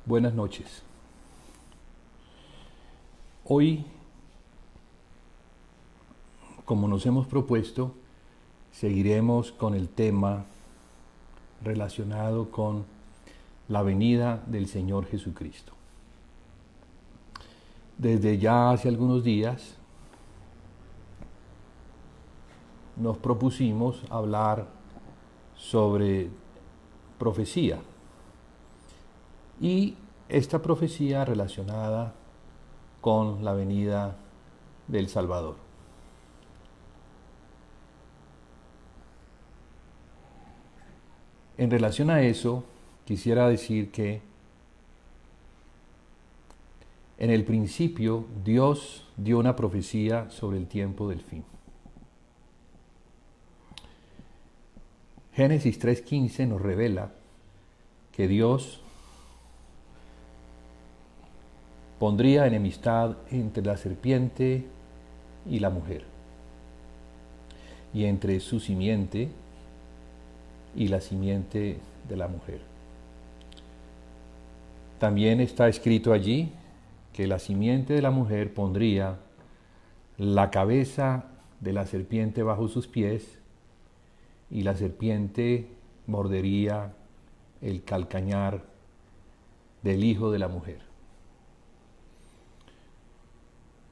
Buenas noches. Hoy, como nos hemos propuesto, seguiremos con el tema relacionado con la venida del Señor Jesucristo. Desde ya hace algunos días nos propusimos hablar sobre profecía y esta profecía relacionada con la venida del Salvador. En relación a eso, quisiera decir que en el principio Dios dio una profecía sobre el tiempo del fin. Génesis 3:15 nos revela que Dios pondría enemistad entre la serpiente y la mujer, y entre su simiente y la simiente de la mujer. También está escrito allí que la simiente de la mujer pondría la cabeza de la serpiente bajo sus pies y la serpiente mordería el calcañar del hijo de la mujer.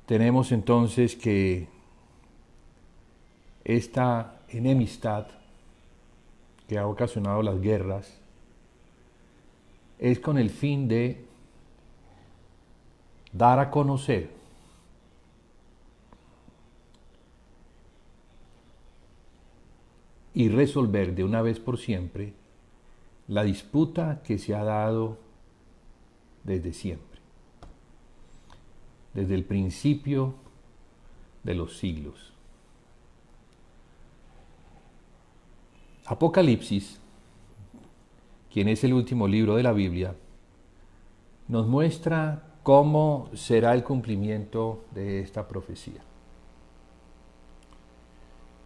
Tenemos entonces que esta enemistad que ha ocasionado las guerras es con el fin de dar a conocer y resolver de una vez por siempre la disputa que se ha dado desde siempre, desde el principio de los siglos. Apocalipsis, quien es el último libro de la Biblia, nos muestra cómo será el cumplimiento de esta profecía.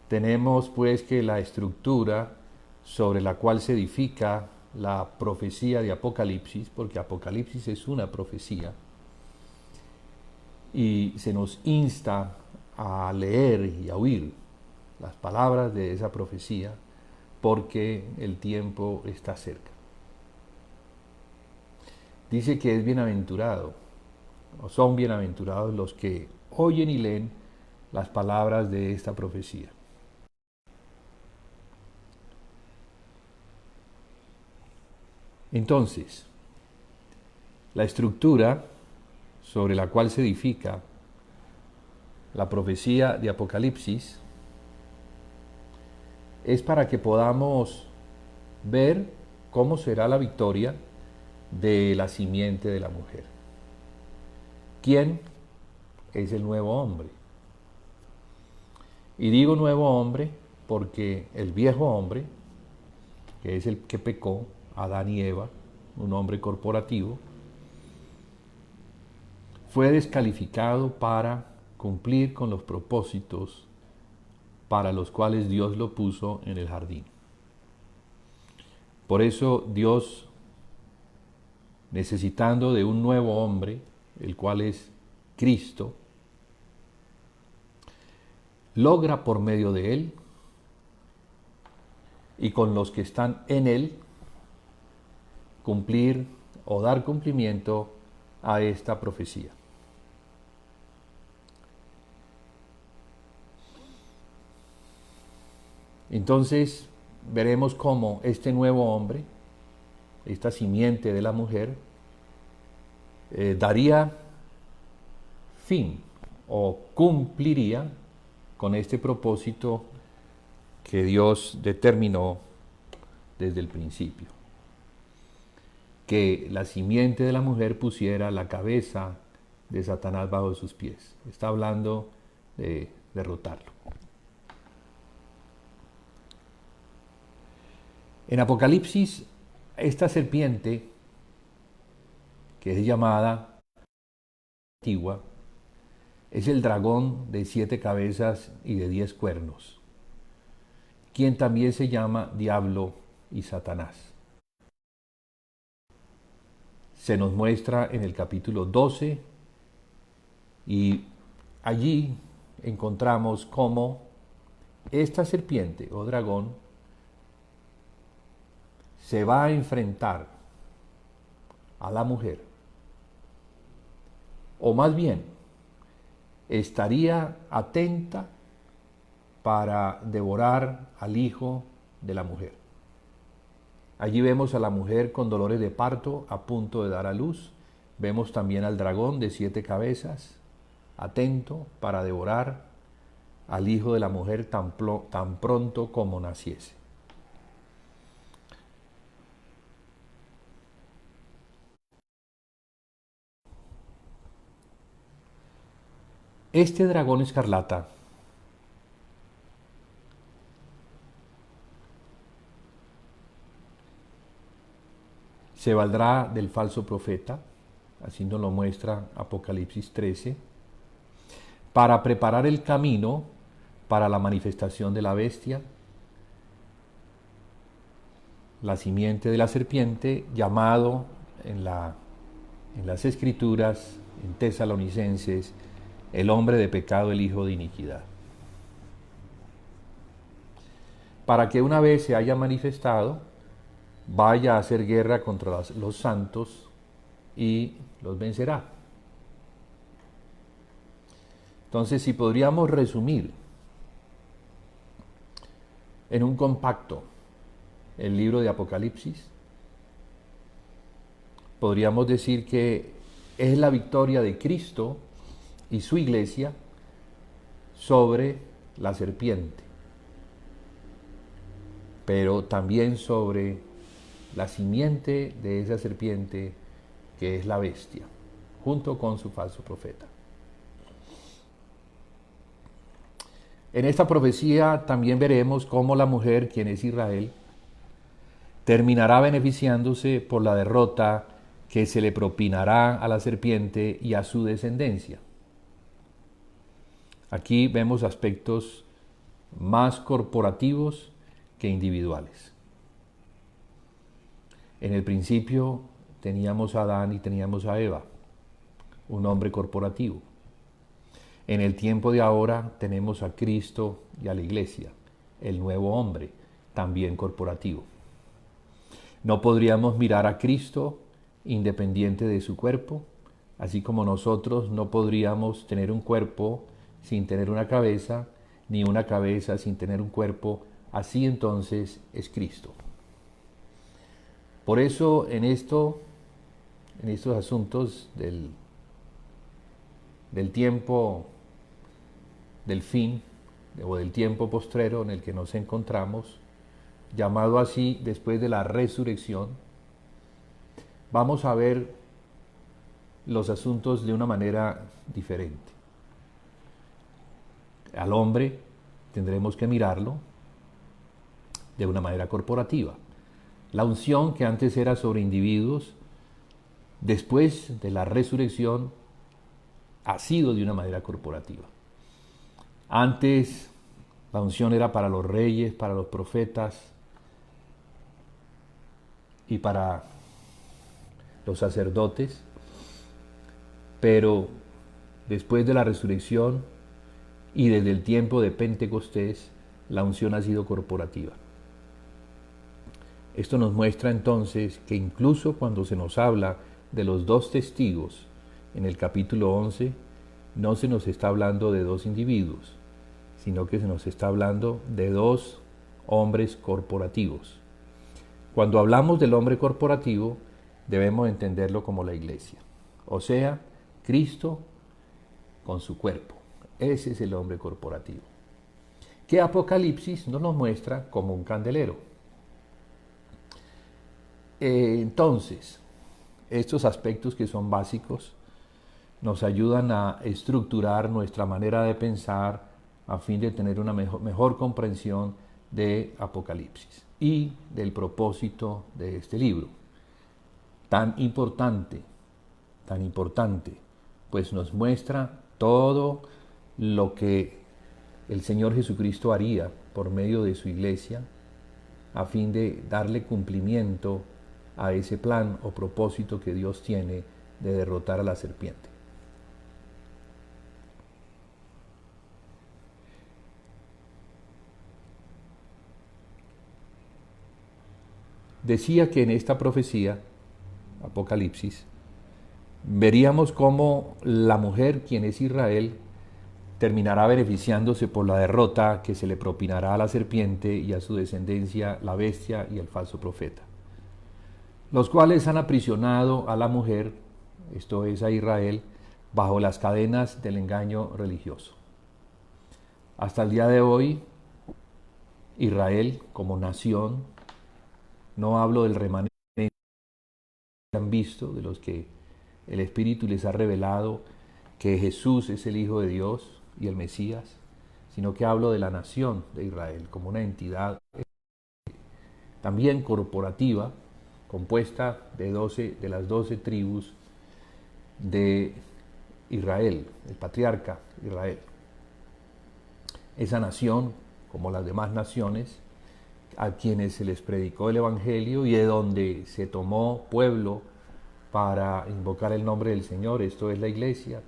Tenemos pues que la estructura sobre la cual se edifica la profecía de Apocalipsis, porque Apocalipsis es una profecía, y se nos insta a leer y a oír las palabras de esa profecía, porque el tiempo está cerca. Dice que es bienaventurado, o son bienaventurados los que oyen y leen las palabras de esta profecía. Entonces, la estructura sobre la cual se edifica la profecía de Apocalipsis es para que podamos ver cómo será la victoria de la simiente de la mujer. ¿Quién es el nuevo hombre? Y digo nuevo hombre porque el viejo hombre, que es el que pecó, Adán y Eva, un hombre corporativo, fue descalificado para cumplir con los propósitos para los cuales Dios lo puso en el jardín. Por eso Dios, necesitando de un nuevo hombre, el cual es Cristo, logra por medio de él y con los que están en él cumplir o dar cumplimiento a esta profecía. Entonces veremos cómo este nuevo hombre, esta simiente de la mujer, daría fin o cumpliría con este propósito que Dios determinó desde el principio. Que la simiente de la mujer pusiera la cabeza de Satanás bajo sus pies. Está hablando de derrotarlo. En Apocalipsis, esta serpiente, que es llamada antigua, es el dragón de 7 cabezas y de 10 cuernos, quien también se llama Diablo y Satanás. se nos muestra en el capítulo 12 y allí encontramos cómo esta serpiente o dragón se va a enfrentar a la mujer, o más bien estaría atenta para devorar al hijo de la mujer. Allí vemos a la mujer con dolores de parto a punto de dar a luz. Vemos también al dragón de 7 cabezas, atento para devorar al hijo de la mujer tan pronto como naciese. Este dragón escarlata se valdrá del falso profeta, así nos lo muestra Apocalipsis 13, para preparar el camino para la manifestación de la bestia, la simiente de la serpiente, llamado en las Escrituras, en Tesalonicenses, el hombre de pecado, el hijo de iniquidad. Para que una vez se haya manifestado, vaya a hacer guerra contra los santos y los vencerá. Entonces, si podríamos resumir en un compacto el libro de Apocalipsis, podríamos decir que es la victoria de Cristo y su iglesia sobre la serpiente, pero también sobre la simiente de esa serpiente que es la bestia, junto con su falso profeta. En esta profecía también veremos cómo la mujer, quien es Israel, terminará beneficiándose por la derrota que se le propinará a la serpiente y a su descendencia. Aquí vemos aspectos más corporativos que individuales. En el principio teníamos a Adán y teníamos a Eva, un hombre corporativo. En el tiempo de ahora tenemos a Cristo y a la iglesia, el nuevo hombre, también corporativo. No podríamos mirar a Cristo independiente de su cuerpo, así como nosotros no podríamos tener un cuerpo sin tener una cabeza, ni una cabeza sin tener un cuerpo, así entonces es Cristo. Por eso en estos asuntos del tiempo del fin o del tiempo postrero en el que nos encontramos, llamado así después de la resurrección, vamos a ver los asuntos de una manera diferente. Al hombre tendremos que mirarlo de una manera corporativa. La unción que antes era sobre individuos, después de la resurrección, ha sido de una manera corporativa. Antes la unción era para los reyes, para los profetas y para los sacerdotes, pero después de la resurrección y desde el tiempo de Pentecostés, la unción ha sido corporativa. Esto nos muestra entonces que incluso cuando se nos habla de los 2 testigos en el capítulo 11, no se nos está hablando de 2 individuos, sino que se nos está hablando de 2 hombres corporativos. Cuando hablamos del hombre corporativo, debemos entenderlo como la iglesia, o sea, Cristo con su cuerpo. Ese es el hombre corporativo, que Apocalipsis nos muestra como un candelero. Entonces, estos aspectos que son básicos nos ayudan a estructurar nuestra manera de pensar a fin de tener una mejor comprensión de Apocalipsis y del propósito de este libro. Tan importante, pues nos muestra todo lo que el Señor Jesucristo haría por medio de su iglesia a fin de darle cumplimiento a ese plan o propósito que Dios tiene de derrotar a la serpiente. Decía que en esta profecía, Apocalipsis, veríamos cómo la mujer, quien es Israel, terminará beneficiándose por la derrota que se le propinará a la serpiente y a su descendencia, la bestia y el falso profeta, los cuales han aprisionado a la mujer, esto es a Israel, bajo las cadenas del engaño religioso. Hasta el día de hoy, Israel como nación, no hablo del remanente que han visto, de los que el Espíritu les ha revelado que Jesús es el Hijo de Dios y el Mesías, sino que hablo de la nación de Israel como una entidad también corporativa, compuesta de las 12 tribus de Israel, el patriarca Israel. Esa nación, como las demás naciones, a quienes se les predicó el Evangelio y de donde se tomó pueblo para invocar el nombre del Señor, esto es la iglesia,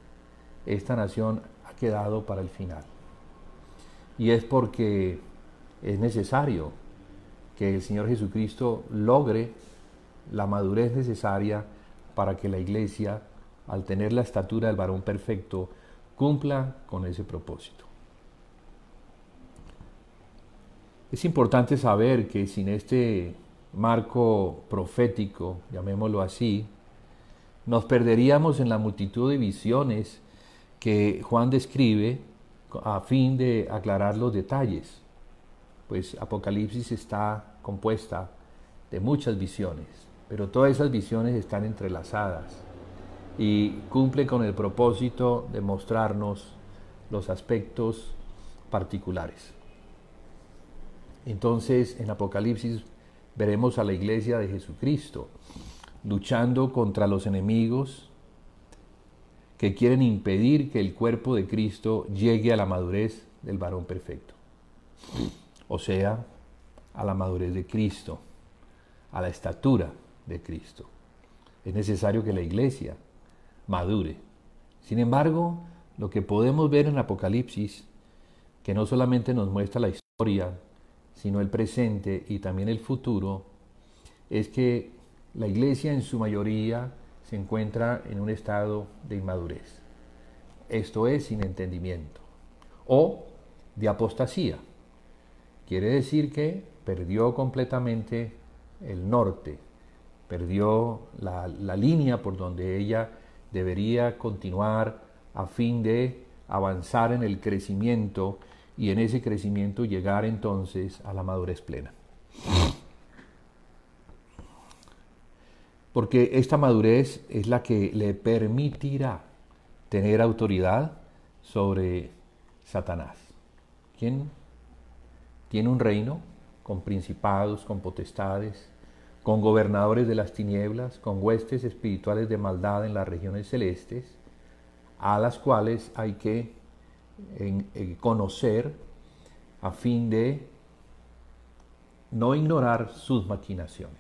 esta nación ha quedado para el final. Y es porque es necesario que el Señor Jesucristo logre la madurez necesaria para que la iglesia, al tener la estatura del varón perfecto, cumpla con ese propósito. Es importante saber que sin este marco profético, llamémoslo así, nos perderíamos en la multitud de visiones que Juan describe a fin de aclarar los detalles, pues Apocalipsis está compuesta de muchas visiones, pero todas esas visiones están entrelazadas y cumplen con el propósito de mostrarnos los aspectos particulares. Entonces, en Apocalipsis veremos a la iglesia de Jesucristo luchando contra los enemigos que quieren impedir que el cuerpo de Cristo llegue a la madurez del varón perfecto. O sea, a la madurez de Cristo, a la estatura de Cristo. Es necesario que la iglesia madure. Sin embargo, lo que podemos ver en Apocalipsis, que no solamente nos muestra la historia, sino el presente y también el futuro, es que la iglesia en su mayoría se encuentra en un estado de inmadurez. Esto es, sin entendimiento o de apostasía. Quiere decir que perdió completamente el norte, perdió la línea por donde ella debería continuar a fin de avanzar en el crecimiento y en ese crecimiento llegar entonces a la madurez plena. Porque esta madurez es la que le permitirá tener autoridad sobre Satanás, quien tiene un reino con principados, con potestades, con gobernadores de las tinieblas, con huestes espirituales de maldad en las regiones celestes, a las cuales hay que conocer a fin de no ignorar sus maquinaciones.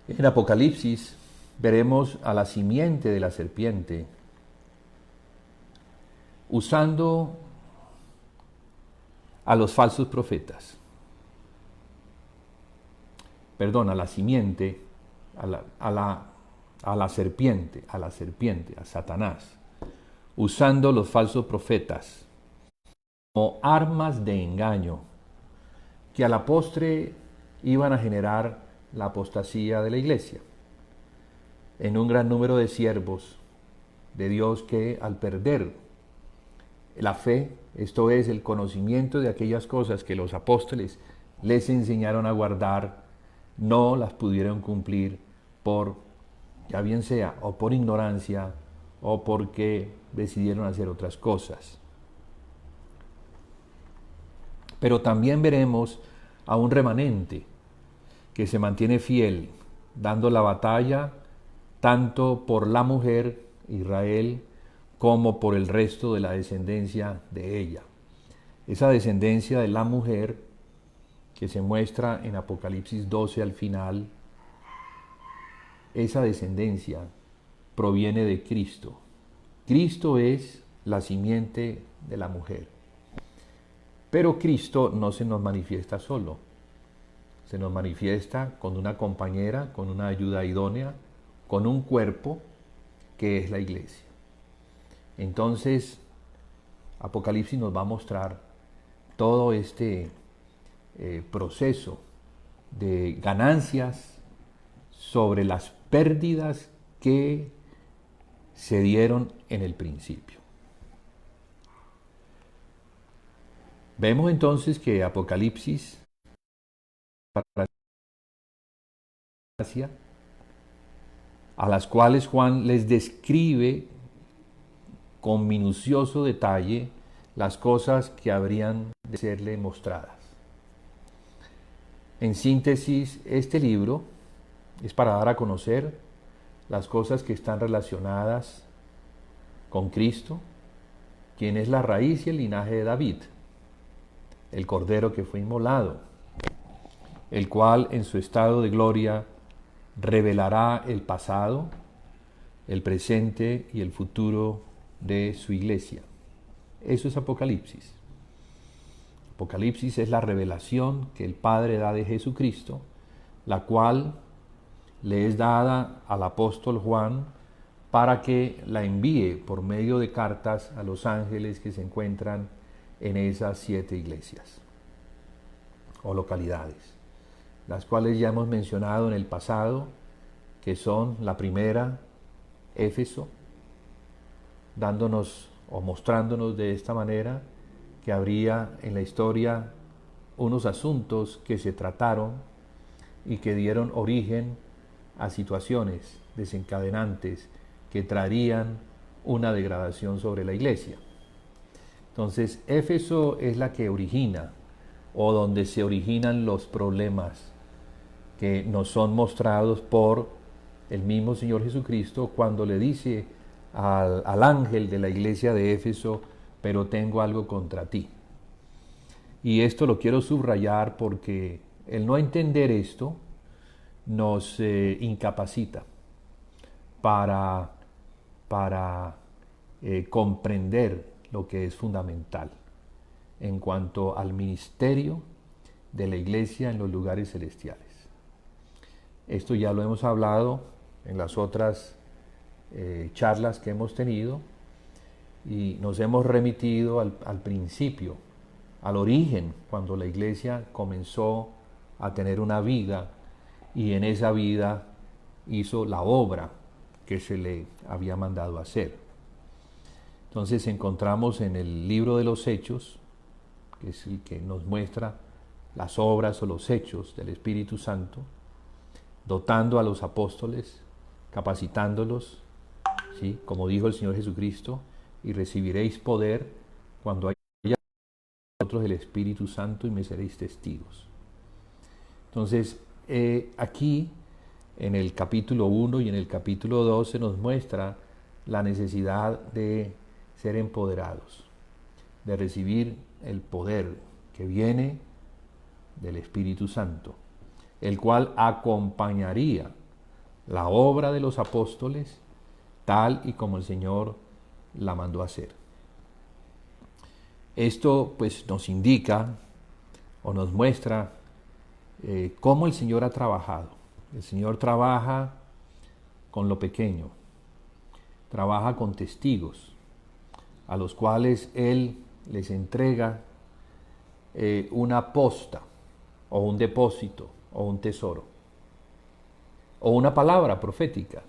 En Apocalipsis veremos a la simiente de la serpiente usando a los falsos profetas. Perdón, a la simiente, a la serpiente, a Satanás, usando los falsos profetas como armas de engaño que a la postre iban a generar la apostasía de la iglesia en un gran número de siervos de Dios que al perder la fe, esto es el conocimiento de aquellas cosas que los apóstoles les enseñaron a guardar, no las pudieron cumplir por, ya bien sea, o por ignorancia o porque decidieron hacer otras cosas. Pero también veremos a un remanente que se mantiene fiel, dando la batalla tanto por la mujer, Israel, como por el resto de la descendencia de ella. Esa descendencia de la mujer que se muestra en Apocalipsis 12 al final, esa descendencia proviene de Cristo. Cristo es la simiente de la mujer. Pero Cristo no se nos manifiesta solo. Se nos manifiesta con una compañera, con una ayuda idónea, con un cuerpo que es la iglesia. Entonces, Apocalipsis nos va a mostrar todo este proceso de ganancias sobre las pérdidas que se dieron en el principio. Vemos entonces que Apocalipsis a las cuales Juan les describe con minucioso detalle las cosas que habrían de serle mostradas. En síntesis, este libro es para dar a conocer las cosas que están relacionadas con Cristo, quien es la raíz y el linaje de David, el Cordero que fue inmolado, el cual en su estado de gloria revelará el pasado, el presente y el futuro de su iglesia. Eso es Apocalipsis. Apocalipsis es la revelación que el Padre da de Jesucristo, la cual le es dada al apóstol Juan para que la envíe por medio de cartas a los ángeles que se encuentran en esas 7 iglesias o localidades, las cuales ya hemos mencionado en el pasado, que son la primera, Éfeso, dándonos o mostrándonos de esta manera que habría en la historia unos asuntos que se trataron y que dieron origen a situaciones desencadenantes que traerían una degradación sobre la iglesia. Entonces, Éfeso es la que origina o donde se originan los problemas que nos son mostrados por el mismo Señor Jesucristo cuando le dice al ángel de la iglesia de Éfeso: pero tengo algo contra ti. Y esto lo quiero subrayar porque el no entender esto nos incapacita para comprender lo que es fundamental en cuanto al ministerio de la iglesia en los lugares celestiales. Esto ya lo hemos hablado en las otras charlas que hemos tenido y nos hemos remitido al principio, al origen, cuando la iglesia comenzó a tener una vida y en esa vida hizo la obra que se le había mandado hacer. Entonces encontramos en el libro de los Hechos, que es el que nos muestra las obras o los hechos del Espíritu Santo, dotando a los apóstoles, capacitándolos, ¿sí? Como dijo el Señor Jesucristo: y recibiréis poder cuando haya vosotros el Espíritu Santo y me seréis testigos. Entonces, aquí en el capítulo 1 y en el capítulo 2 se nos muestra la necesidad de ser empoderados, de recibir el poder que viene del Espíritu Santo, el cual acompañaría la obra de los apóstoles tal y como el Señor la mandó a hacer. Esto pues nos indica o nos muestra cómo el Señor ha trabajado. El Señor trabaja con lo pequeño, trabaja con testigos, a los cuales Él les entrega una posta, o un depósito, o un tesoro, o una palabra profética,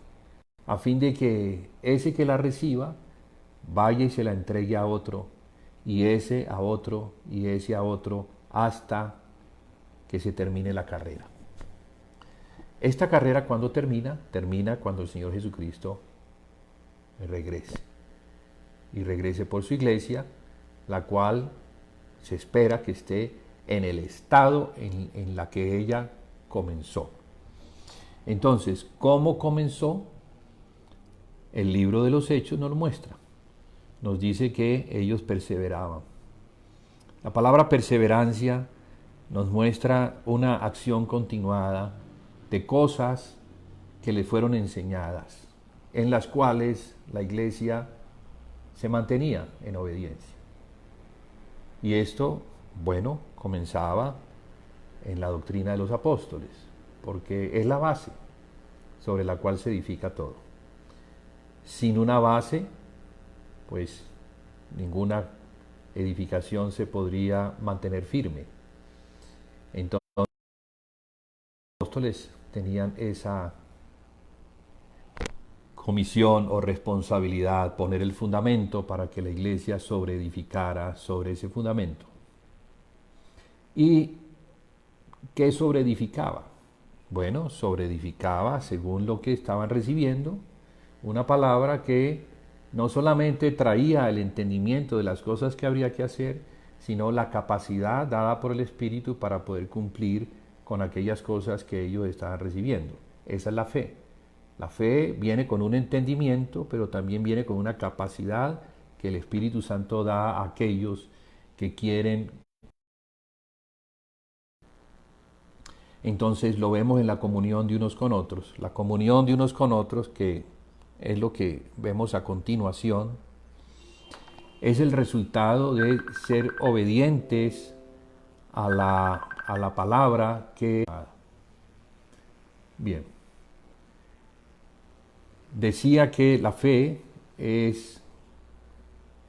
a fin de que ese que la reciba vaya y se la entregue a otro, y ese a otro, y ese a otro, hasta que se termine la carrera. Esta carrera, ¿cuándo termina? Termina cuando el Señor Jesucristo regrese. Y regrese por su iglesia, la cual se espera que esté en el estado en la que ella comenzó. Entonces, ¿cómo comenzó? El libro de los Hechos nos lo muestra. Nos dice que ellos perseveraban. La palabra perseverancia nos muestra una acción continuada de cosas que le fueron enseñadas, en las cuales la iglesia se mantenía en obediencia. Y esto, bueno, comenzaba en la doctrina de los apóstoles, porque es la base sobre la cual se edifica todo. Sin una base, pues ninguna edificación se podría mantener firme. Entonces, los apóstoles tenían esa comisión o responsabilidad, poner el fundamento para que la iglesia sobreedificara sobre ese fundamento. ¿Y qué sobreedificaba? Bueno, sobreedificaba según lo que estaban recibiendo, una palabra que no solamente traía el entendimiento de las cosas que habría que hacer, sino la capacidad dada por el Espíritu para poder cumplir con aquellas cosas que ellos estaban recibiendo. Esa es la fe. La fe viene con un entendimiento, pero también viene con una capacidad que el Espíritu Santo da a aquellos que quieren. Entonces lo vemos en la comunión de unos con otros. La comunión de unos con otros, que es lo que vemos a continuación, es el resultado de ser obedientes a la palabra que... Bien. Decía que la fe es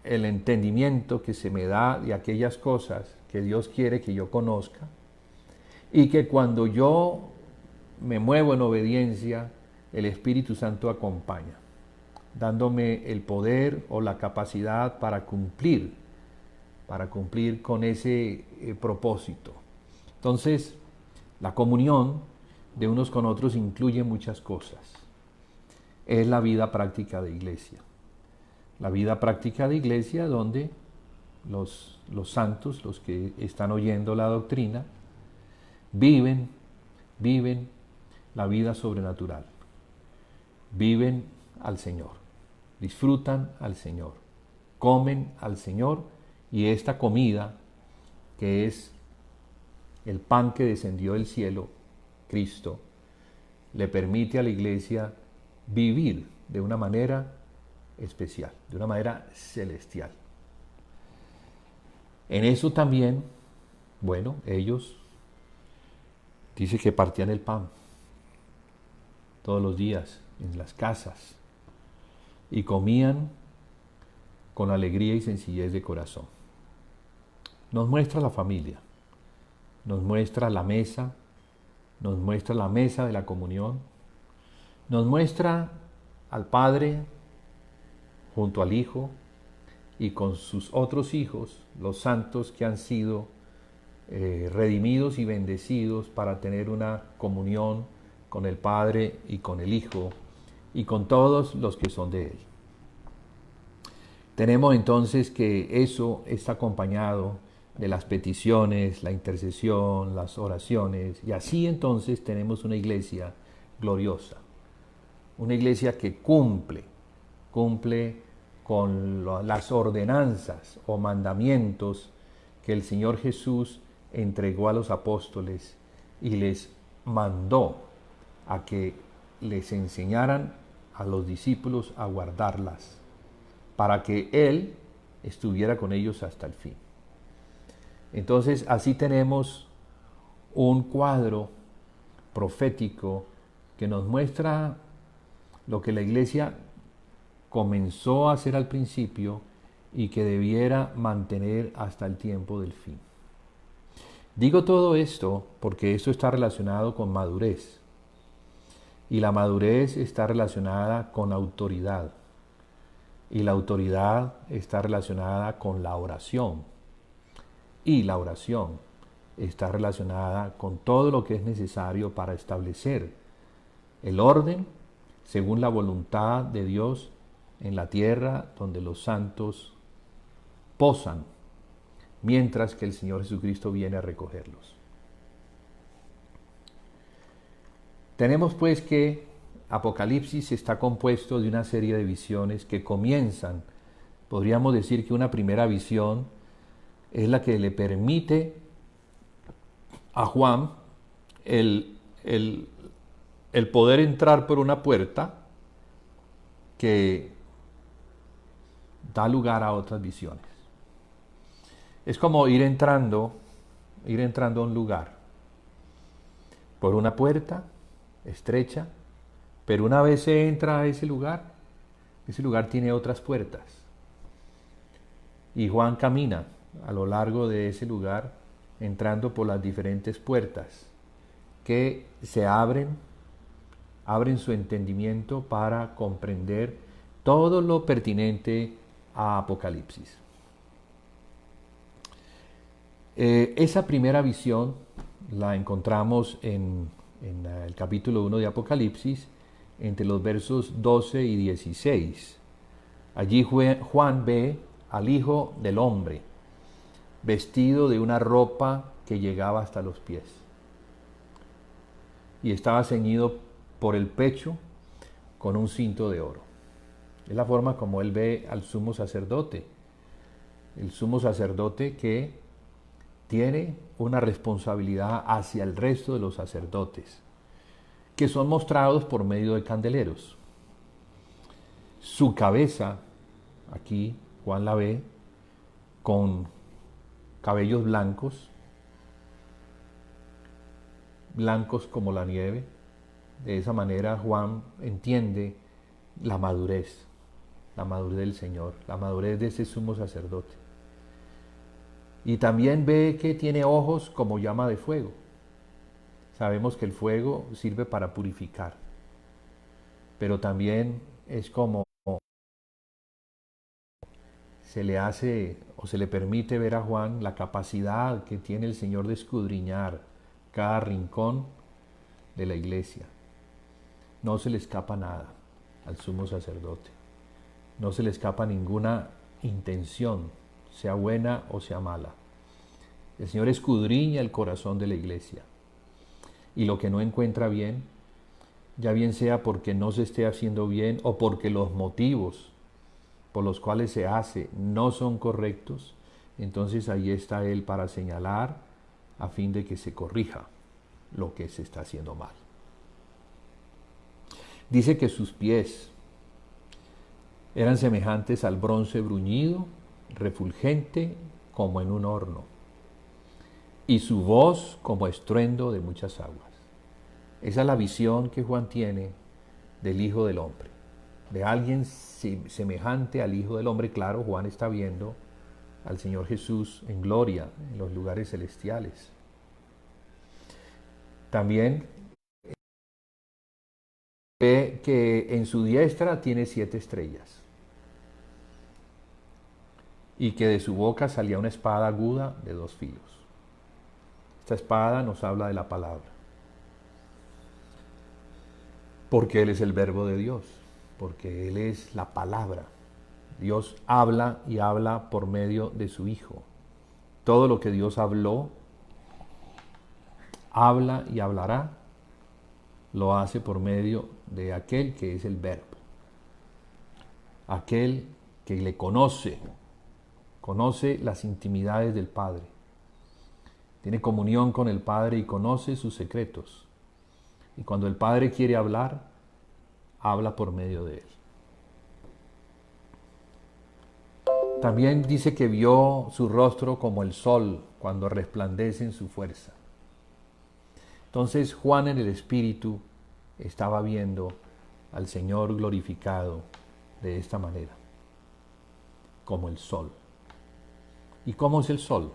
el entendimiento que se me da de aquellas cosas que Dios quiere que yo conozca, y que cuando yo me muevo en obediencia, el Espíritu Santo acompaña, dándome el poder o la capacidad para cumplir con ese propósito. Entonces, la comunión de unos con otros incluye muchas cosas. Es la vida práctica de iglesia. La vida práctica de iglesia donde los santos, los que están oyendo la doctrina, viven la vida sobrenatural. Viven al Señor, disfrutan al Señor, comen al Señor, y esta comida, que es el pan que descendió del cielo, Cristo, le permite a la iglesia vivir de una manera especial, de una manera celestial. En eso también, bueno, ellos dice que partían el pan todos los días en las casas y comían con alegría y sencillez de corazón. Nos muestra la familia, nos muestra la mesa, nos muestra la mesa de la comunión, nos muestra al Padre junto al Hijo y con sus otros hijos, los santos que han sido redimidos y bendecidos para tener una comunión con el Padre y con el Hijo y con todos los que son de Él. Tenemos entonces que eso está acompañado de las peticiones, la intercesión, las oraciones, y así entonces tenemos una iglesia gloriosa, una iglesia que cumple con las ordenanzas o mandamientos que el Señor Jesús entregó a los apóstoles y les mandó a que les enseñaran a los discípulos a guardarlas, para que Él estuviera con ellos hasta el fin. Entonces, así tenemos un cuadro profético que nos muestra lo que la iglesia comenzó a hacer al principio y que debiera mantener hasta el tiempo del fin. Digo todo esto porque esto está relacionado con madurez, y la madurez está relacionada con autoridad, y la autoridad está relacionada con la oración, y la oración está relacionada con todo lo que es necesario para establecer el orden según la voluntad de Dios en la tierra donde los santos posan, mientras que el Señor Jesucristo viene a recogerlos. Tenemos pues que Apocalipsis está compuesto de una serie de visiones que comienzan, podríamos decir que una primera visión es la que le permite a Juan el, el, el poder entrar por una puerta que da lugar a otras visiones. Es como ir entrando a un lugar por una puerta estrecha, pero una vez se entra a ese lugar tiene otras puertas. Y Juan camina a lo largo de ese lugar, entrando por las diferentes puertas que se abren su entendimiento para comprender todo lo pertinente a Apocalipsis. Esa primera visión la encontramos en el capítulo 1 de Apocalipsis, entre los versos 12 y 16. Allí Juan ve al Hijo del Hombre, vestido de una ropa que llegaba hasta los pies, y estaba ceñido por el pecho con un cinto de oro. Es la forma como él ve al sumo sacerdote. El sumo sacerdote que tiene una responsabilidad hacia el resto de los sacerdotes, que son mostrados por medio de candeleros. Su cabeza, aquí Juan la ve, con cabellos blancos como la nieve. De esa manera Juan entiende la madurez del Señor, la madurez de ese sumo sacerdote. Y también ve que tiene ojos como llama de fuego. Sabemos que el fuego sirve para purificar, pero también es como se le hace o se le permite ver a Juan la capacidad que tiene el Señor de escudriñar cada rincón de la iglesia. No se le escapa nada al sumo sacerdote. No se le escapa ninguna intención, sea buena o sea mala. El Señor escudriña el corazón de la iglesia. Y lo que no encuentra bien, ya bien sea porque no se esté haciendo bien o porque los motivos por los cuales se hace no son correctos, entonces ahí está Él para señalar a fin de que se corrija lo que se está haciendo mal. Dice que sus pies eran semejantes al bronce bruñido, refulgente como en un horno, y su voz como estruendo de muchas aguas. Esa es la visión que Juan tiene del Hijo del Hombre, de alguien semejante al Hijo del Hombre. Claro, Juan está viendo al Señor Jesús en gloria, en los lugares celestiales. También ve que en su diestra tiene 7 estrellas y que de su boca salía una espada aguda de 2 filos. Esta espada nos habla de la palabra, porque Él es el verbo de Dios, porque Él es la palabra. Dios habla y habla por medio de su Hijo. Todo lo que Dios habló, habla y hablará, lo hace por medio de aquel que es el verbo. Aquel que le conoce las intimidades del Padre. Tiene comunión con el Padre y conoce sus secretos. Y cuando el Padre quiere hablar, habla por medio de Él. También dice que vio su rostro como el sol cuando resplandece en su fuerza. Entonces Juan en el Espíritu estaba viendo al Señor glorificado de esta manera, como el sol. ¿Y cómo es el sol?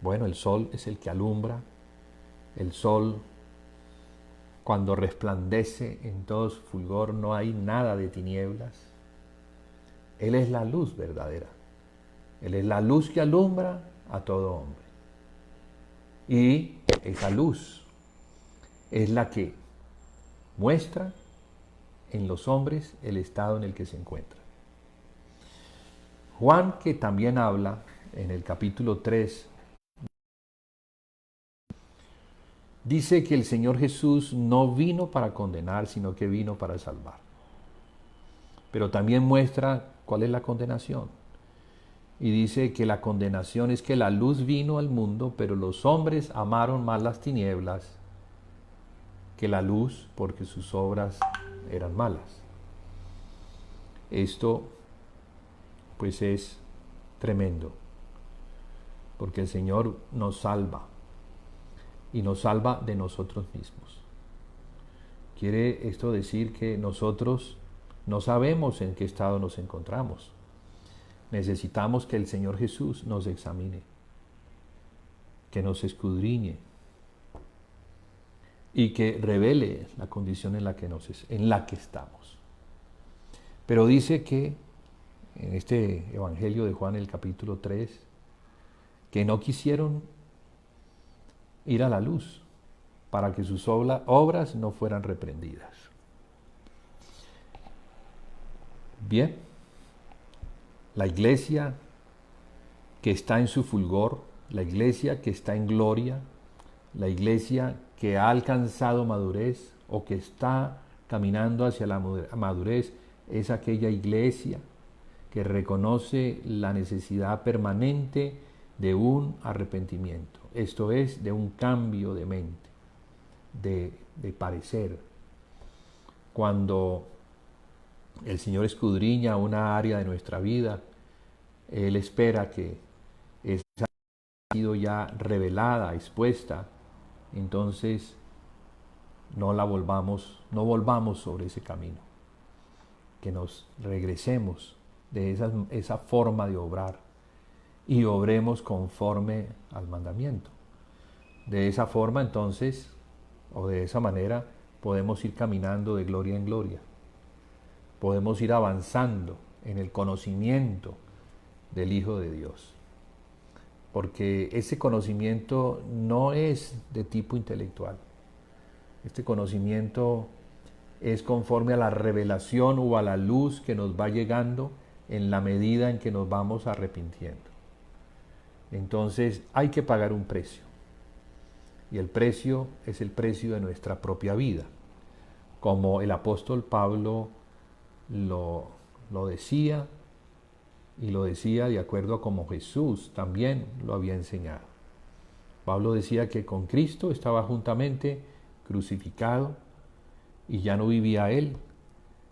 Bueno, el sol es el que alumbra. El sol, cuando resplandece en todo su fulgor, no hay nada de tinieblas. Él es la luz verdadera. Él es la luz que alumbra a todo hombre. Y esa luz es la que muestra en los hombres el estado en el que se encuentran. Juan, que también habla en el capítulo 3, dice que el Señor Jesús no vino para condenar, sino que vino para salvar. Pero también muestra cuál es la condenación. y dice que la condenación es que la luz vino al mundo, pero los hombres amaron más las tinieblas que la luz porque sus obras eran malas. Esto pues es tremendo, porque el Señor nos salva y nos salva de nosotros mismos. Quiere esto decir que nosotros no sabemos en qué estado nos encontramos. Necesitamos que el Señor Jesús nos examine, que nos escudriñe y que revele la condición en la que estamos. Pero dice que en este Evangelio de Juan, el capítulo 3, que no quisieron ir a la luz para que sus obras no fueran reprendidas. Bien, la iglesia que está en su fulgor, la iglesia que está en gloria, la iglesia que ha alcanzado madurez o que está caminando hacia la madurez, es aquella iglesia que reconoce la necesidad permanente de un arrepentimiento, esto es, de un cambio de mente, de parecer. Cuando el Señor escudriña una área de nuestra vida, Él espera que esa haya sido ya revelada, expuesta, entonces no volvamos sobre ese camino, que nos regresemos de esa forma de obrar y obremos conforme al mandamiento. De esa forma entonces, o de esa manera, podemos ir caminando de gloria en gloria. Podemos ir avanzando en el conocimiento del Hijo de Dios. Porque ese conocimiento no es de tipo intelectual. Este conocimiento es conforme a la revelación o a la luz que nos va llegando en la medida en que nos vamos arrepintiendo. Entonces hay que pagar un precio. Y el precio es el precio de nuestra propia vida. Como el apóstol Pablo lo decía, y lo decía de acuerdo a como Jesús también lo había enseñado. Pablo decía que con Cristo estaba juntamente crucificado y ya no vivía él,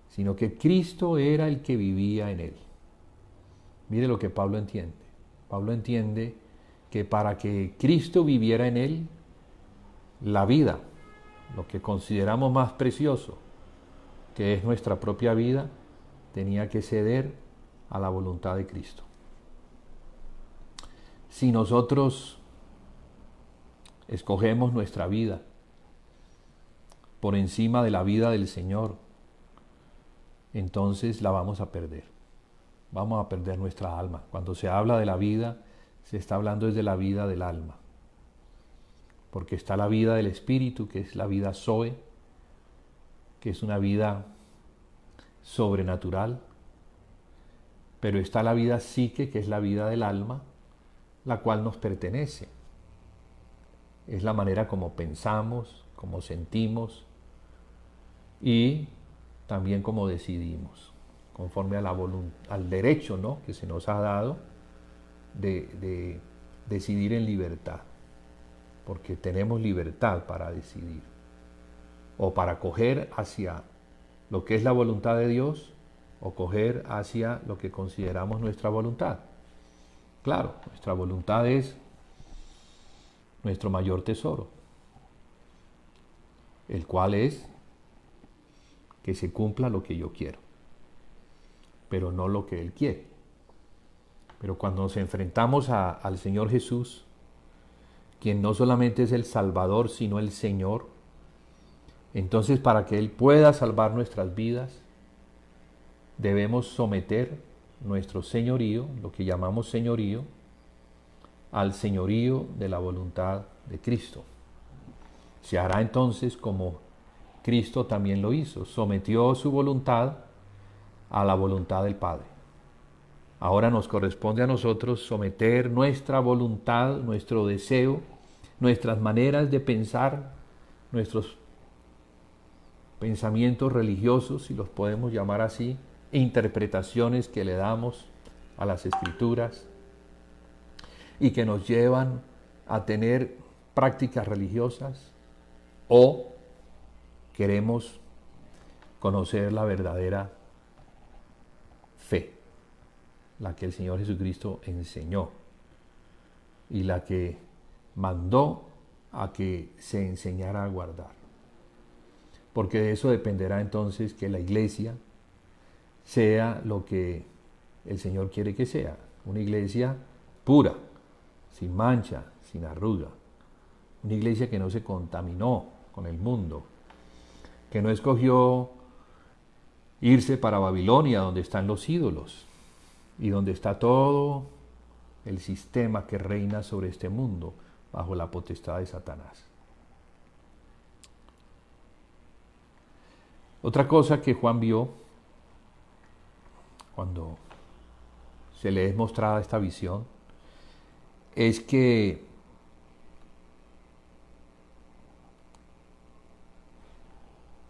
sino que Cristo era el que vivía en él. Mire lo que Pablo entiende. Pablo entiende que para que Cristo viviera en él, la vida, lo que consideramos más precioso, que es nuestra propia vida, tenía que ceder a la voluntad de Cristo. Si nosotros escogemos nuestra vida por encima de la vida del Señor, entonces la vamos a perder. Vamos a perder nuestra alma. Cuando se habla de la vida, se está hablando desde la vida del alma. Porque está la vida del espíritu, que es la vida Zoe, que es una vida sobrenatural. Pero está la vida psique, que es la vida del alma, la cual nos pertenece. Es la manera como pensamos, como sentimos y también como decidimos, conforme a al derecho, ¿no?, que se nos ha dado de decidir en libertad, porque tenemos libertad para decidir o para coger hacia lo que es la voluntad de Dios o coger hacia lo que consideramos nuestra voluntad. Claro, nuestra voluntad es nuestro mayor tesoro, el cual es que se cumpla lo que yo quiero, pero no lo que Él quiere. Pero cuando nos enfrentamos al Señor Jesús, quien no solamente es el Salvador, sino el Señor, entonces para que Él pueda salvar nuestras vidas, debemos someter nuestro señorío, lo que llamamos señorío, al señorío de la voluntad de Cristo. Se hará entonces como Cristo también lo hizo, sometió su voluntad a la voluntad del Padre. Ahora nos corresponde a nosotros someter nuestra voluntad, nuestro deseo, nuestras maneras de pensar, nuestros pensamientos religiosos, si los podemos llamar así, interpretaciones que le damos a las Escrituras, y que nos llevan a tener prácticas religiosas, o queremos conocer la verdadera fe, la que el Señor Jesucristo enseñó y la que mandó a que se enseñara a guardar. Porque de eso dependerá entonces que la iglesia sea lo que el Señor quiere que sea, una iglesia pura, sin mancha, sin arruga, una iglesia que no se contaminó con el mundo, que no escogió irse para Babilonia, donde están los ídolos y donde está todo el sistema que reina sobre este mundo bajo la potestad de Satanás. Otra cosa que Juan vio cuando se le es mostrada esta visión es que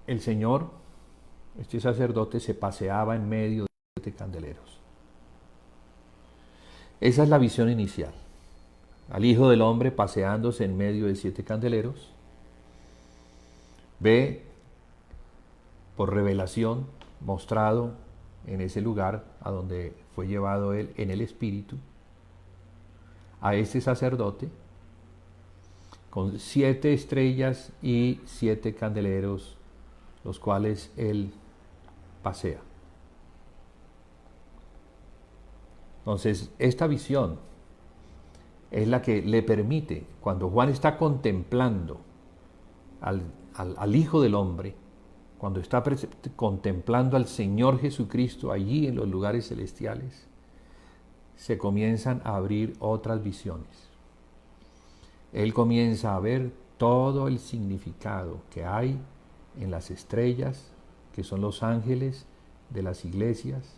el Señor, este sacerdote, se paseaba en medio de 7 candeleros. Esa es la visión inicial. Al Hijo del Hombre paseándose en medio de 7 candeleros. Ve por revelación mostrado en ese lugar a donde fue llevado él en el Espíritu a este sacerdote con 7 estrellas y 7 candeleros, los cuales él pasea. Entonces, esta visión es la que le permite, cuando Juan está contemplando al Hijo del Hombre, cuando está contemplando al Señor Jesucristo allí en los lugares celestiales, se comienzan a abrir otras visiones. Él comienza a ver todo el significado que hay en las estrellas, que son los ángeles de las iglesias,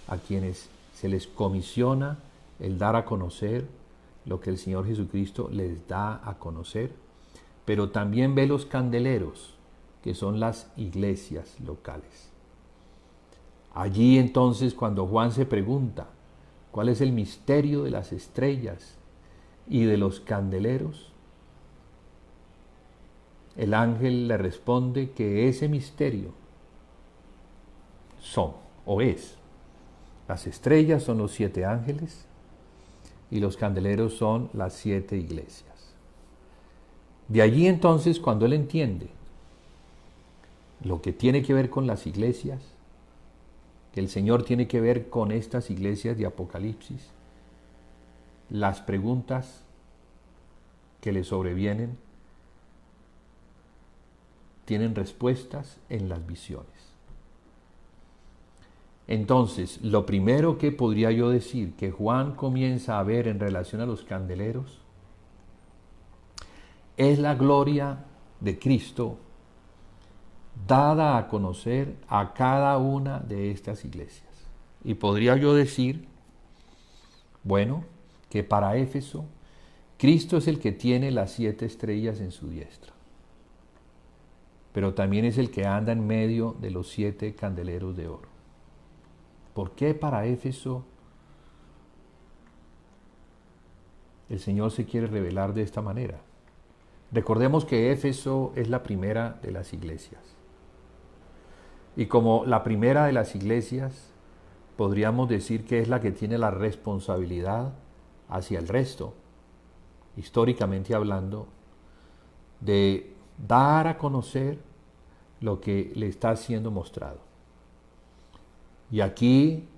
a quienes se les comisiona el dar a conocer lo que el Señor Jesucristo les da a conocer, pero también ve los candeleros, que son las iglesias locales. Allí entonces, cuando Juan se pregunta cuál es el misterio de las estrellas y de los candeleros, el ángel le responde que ese misterio son, o es, las estrellas son los 7 ángeles y los candeleros son las 7 iglesias. De allí entonces, cuando él entiende lo que tiene que ver con las iglesias, que el Señor tiene que ver con estas iglesias de Apocalipsis, las preguntas que le sobrevienen tienen respuestas en las visiones. Entonces, lo primero que podría yo decir que Juan comienza a ver en relación a los candeleros es la gloria de Cristo dada a conocer a cada una de estas iglesias. Y podría yo decir, bueno, que para Éfeso, Cristo es el que tiene las 7 estrellas en su diestra, pero también es el que anda en medio de los 7 candeleros de oro. ¿Por qué para Éfeso el Señor se quiere revelar de esta manera? Recordemos que Éfeso es la primera de las iglesias. Y como la primera de las iglesias, podríamos decir que es la que tiene la responsabilidad hacia el resto, históricamente hablando, de dar a conocer lo que le está siendo mostrado. Y aquí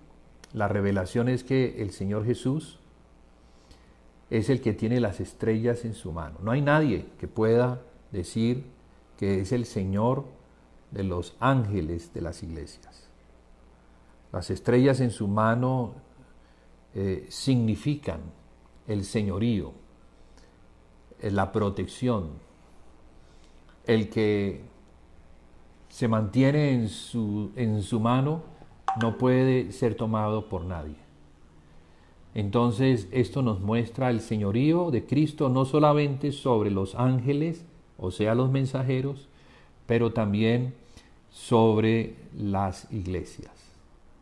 la revelación es que el Señor Jesús es el que tiene las estrellas en su mano. No hay nadie que pueda decir que es el Señor de los ángeles de las iglesias. Las estrellas en su mano significan el señorío, la protección, el que se mantiene en su mano no puede ser tomado por nadie. Entonces esto nos muestra el señorío de Cristo no solamente sobre los ángeles, o sea los mensajeros, pero también sobre las iglesias.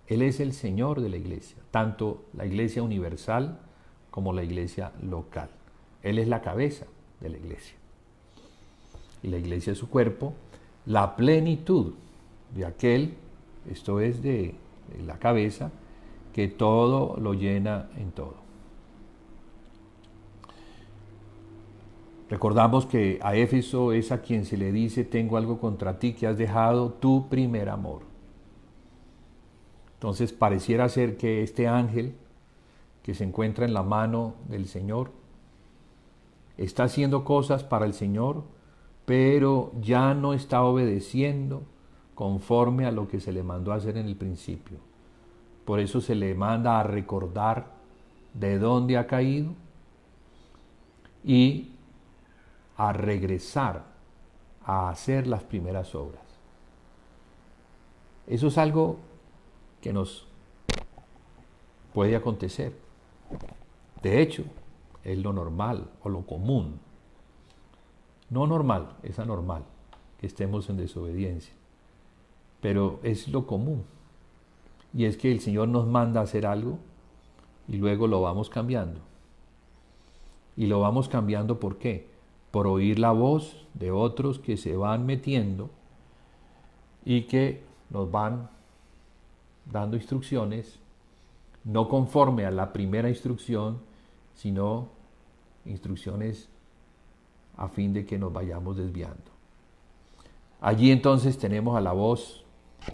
Él es el Señor de la iglesia, tanto la iglesia universal como la iglesia local. Él es la cabeza de la iglesia. Y la iglesia es su cuerpo, la plenitud de aquel, esto es de la cabeza, que todo lo llena en todo. Recordamos que a Éfeso es a quien se le dice: tengo algo contra ti, que has dejado tu primer amor. Entonces pareciera ser que este ángel que se encuentra en la mano del Señor está haciendo cosas para el Señor, pero ya no está obedeciendo conforme a lo que se le mandó a hacer en el principio. Por eso se le manda a recordar de dónde ha caído y a regresar a hacer las primeras obras. Eso es algo que nos puede acontecer. De hecho, es lo normal o lo común. No normal, es anormal que estemos en desobediencia, pero es lo común. Y es que el Señor nos manda a hacer algo y luego lo vamos cambiando. Y lo vamos cambiando ¿por qué? Por oír la voz de otros que se van metiendo y que nos van dando instrucciones, no conforme a la primera instrucción, sino instrucciones a fin de que nos vayamos desviando. Allí entonces tenemos a la voz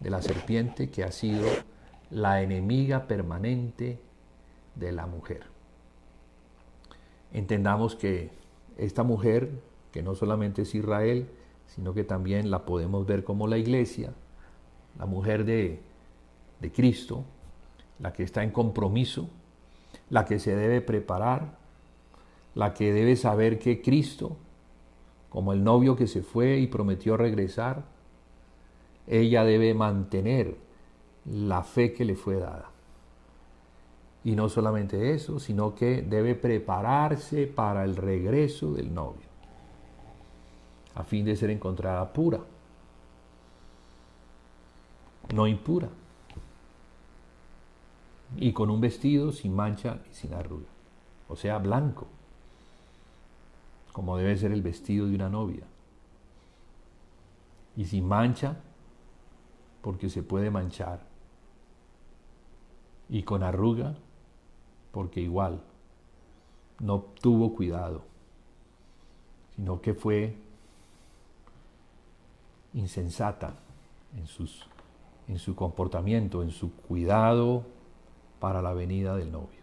de la serpiente, que ha sido la enemiga permanente de la mujer. Entendamos que esta mujer, que no solamente es Israel, sino que también la podemos ver como la iglesia, la mujer de Cristo, la que está en compromiso, la que se debe preparar, la que debe saber que Cristo, como el novio que se fue y prometió regresar, ella debe mantener la fe que le fue dada. Y no solamente eso, sino que debe prepararse para el regreso del novio, a fin de ser encontrada pura, no impura, y con un vestido sin mancha y sin arruga, o sea, blanco, como debe ser el vestido de una novia, y sin mancha, porque se puede manchar, y con arruga, porque igual no tuvo cuidado, sino que fue insensata en su comportamiento, en su cuidado para la venida del novio.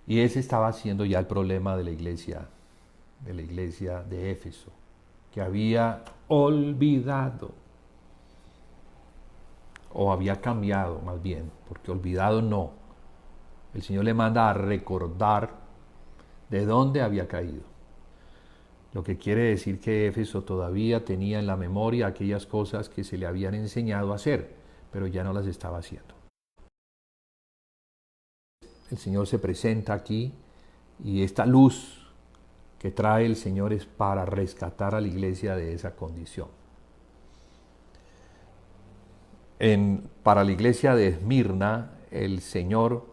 Y ese estaba siendo ya el problema de la iglesia de Éfeso, que había olvidado, o había cambiado más bien, porque olvidado no. El Señor le manda a recordar de dónde había caído. Lo que quiere decir que Éfeso todavía tenía en la memoria aquellas cosas que se le habían enseñado a hacer, pero ya no las estaba haciendo. El Señor se presenta aquí y esta luz que trae el Señor es para rescatar a la iglesia de esa condición. Para la iglesia de Esmirna, el Señor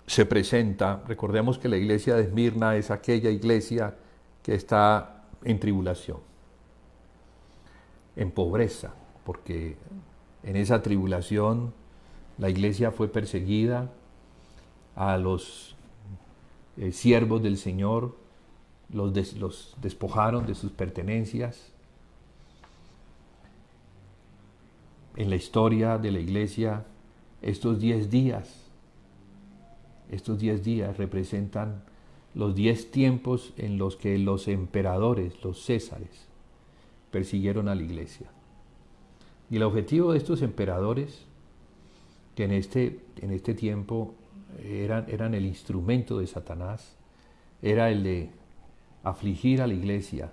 se presenta. Recordemos que la iglesia de Esmirna es aquella iglesia que está en tribulación, en pobreza, porque en esa tribulación la iglesia fue perseguida, a los siervos del Señor los despojaron de sus pertenencias. En la historia de la iglesia, estos 10 días representan los 10 tiempos en los que los emperadores, los césares, persiguieron a la iglesia. Y el objetivo de estos emperadores, que en este tiempo eran el instrumento de Satanás, era el de afligir a la iglesia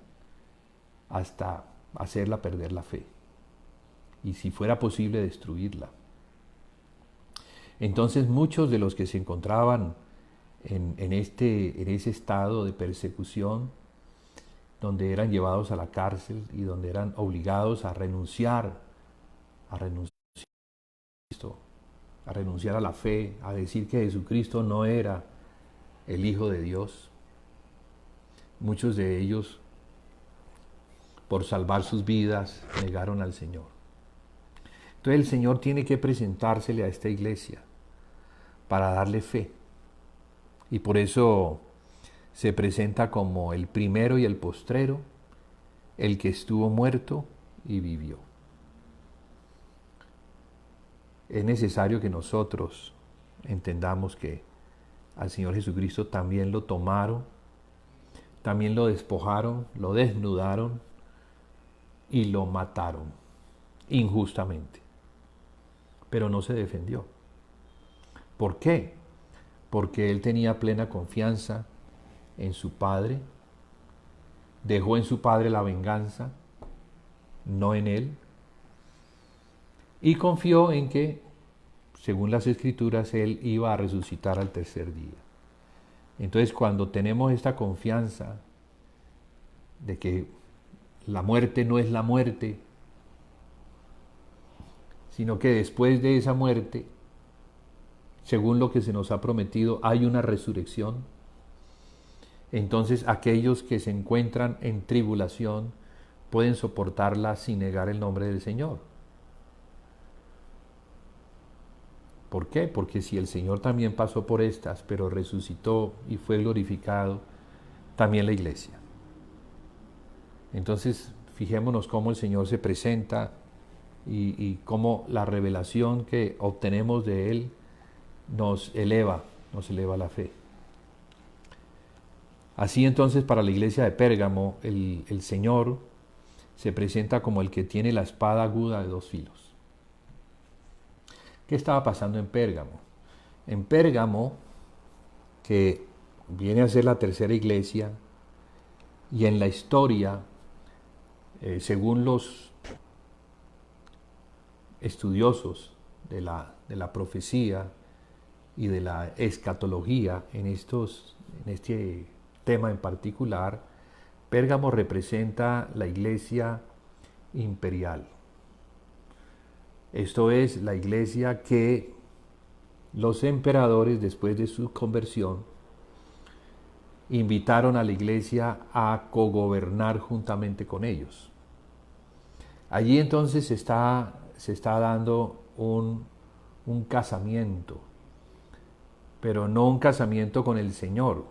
hasta hacerla perder la fe, y si fuera posible destruirla. Entonces muchos de los que se encontraban en ese estado de persecución, donde eran llevados a la cárcel y donde eran obligados a renunciar a Cristo, a renunciar a la fe, a decir que Jesucristo no era el Hijo de Dios. Muchos de ellos, por salvar sus vidas, negaron al Señor. Entonces el Señor tiene que presentársele a esta iglesia para darle fe. Y por eso se presenta como el primero y el postrero, el que estuvo muerto y vivió. Es necesario que nosotros entendamos que al Señor Jesucristo también lo tomaron, también lo despojaron, lo desnudaron y lo mataron injustamente. Pero no se defendió. ¿Por qué? Porque él tenía plena confianza en su Padre, dejó en su Padre la venganza, no en él, y confió en que, según las Escrituras, él iba a resucitar al tercer día. Entonces, cuando tenemos esta confianza de que la muerte no es la muerte, sino que después de esa muerte, según lo que se nos ha prometido, hay una resurrección, entonces aquellos que se encuentran en tribulación pueden soportarla sin negar el nombre del Señor. ¿Por qué? Porque si el Señor también pasó por estas, pero resucitó y fue glorificado, también la iglesia. Entonces, fijémonos cómo el Señor se presenta y cómo la revelación que obtenemos de Él nos eleva la fe. Así entonces, para la iglesia de Pérgamo, el Señor se presenta como el que tiene la espada aguda de dos filos. ¿Qué estaba pasando en Pérgamo? En Pérgamo, que viene a ser la tercera iglesia, y en la historia, según los estudiosos de la profecía y de la escatología en este tema en particular, Pérgamo representa la iglesia imperial. Esto es la iglesia que los emperadores, después de su conversión, invitaron a la iglesia a cogobernar juntamente con ellos. Allí entonces se está dando un casamiento, pero no un casamiento con el Señor,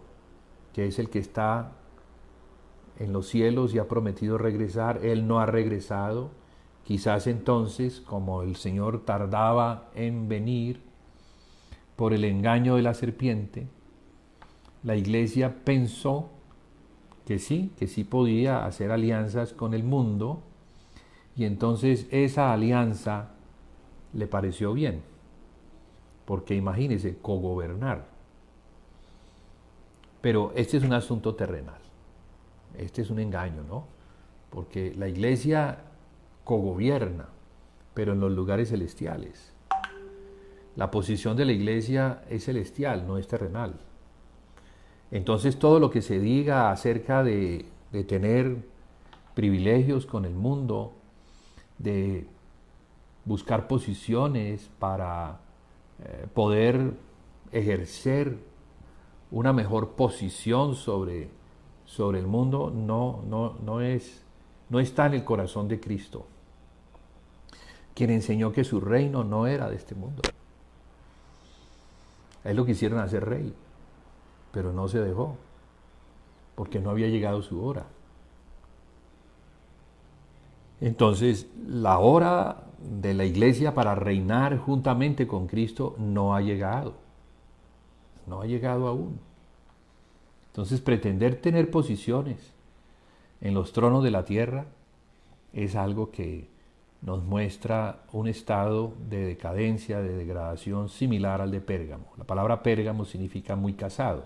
que es el que está en los cielos y ha prometido regresar. Él no ha regresado. Quizás entonces, como el Señor tardaba en venir por el engaño de la serpiente, la iglesia pensó que sí podía hacer alianzas con el mundo, y entonces esa alianza le pareció bien, porque imagínense, cogobernar. Pero este es un asunto terrenal, este es un engaño, ¿no? Porque la iglesia cogobierna, pero en los lugares celestiales. La posición de la iglesia es celestial, no es terrenal. Entonces todo lo que se diga acerca de tener privilegios con el mundo, de buscar posiciones para poder ejercer una mejor posición sobre el mundo, no está en el corazón de Cristo, quien enseñó que su reino no era de este mundo. A él lo quisieron hacer rey, pero no se dejó, porque no había llegado su hora. Entonces, la hora de la iglesia para reinar juntamente con Cristo no ha llegado aún. Entonces, pretender tener posiciones en los tronos de la tierra es algo que nos muestra un estado de decadencia, de degradación similar al de Pérgamo. La palabra Pérgamo significa muy casado,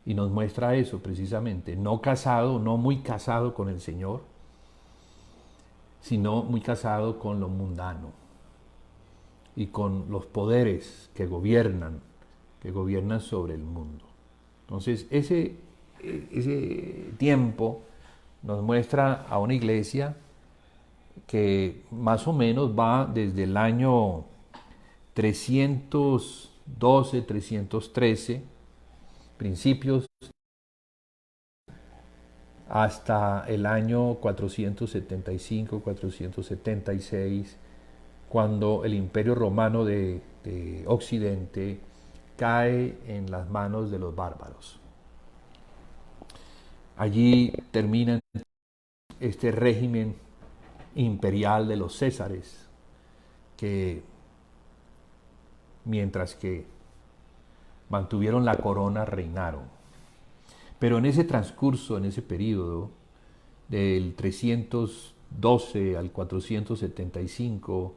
y nos muestra eso precisamente, no casado, no muy casado con el Señor, sino muy casado con lo mundano y con los poderes que gobiernan sobre el mundo. Entonces, ese tiempo nos muestra a una iglesia que más o menos va desde el año 312, 313, principios, hasta el año 475, 476, cuando el Imperio Romano de Occidente cae en las manos de los bárbaros. Allí termina este régimen imperial de los Césares, que mientras que mantuvieron la corona, reinaron. Pero en ese transcurso, en ese periodo, del 312 al 475,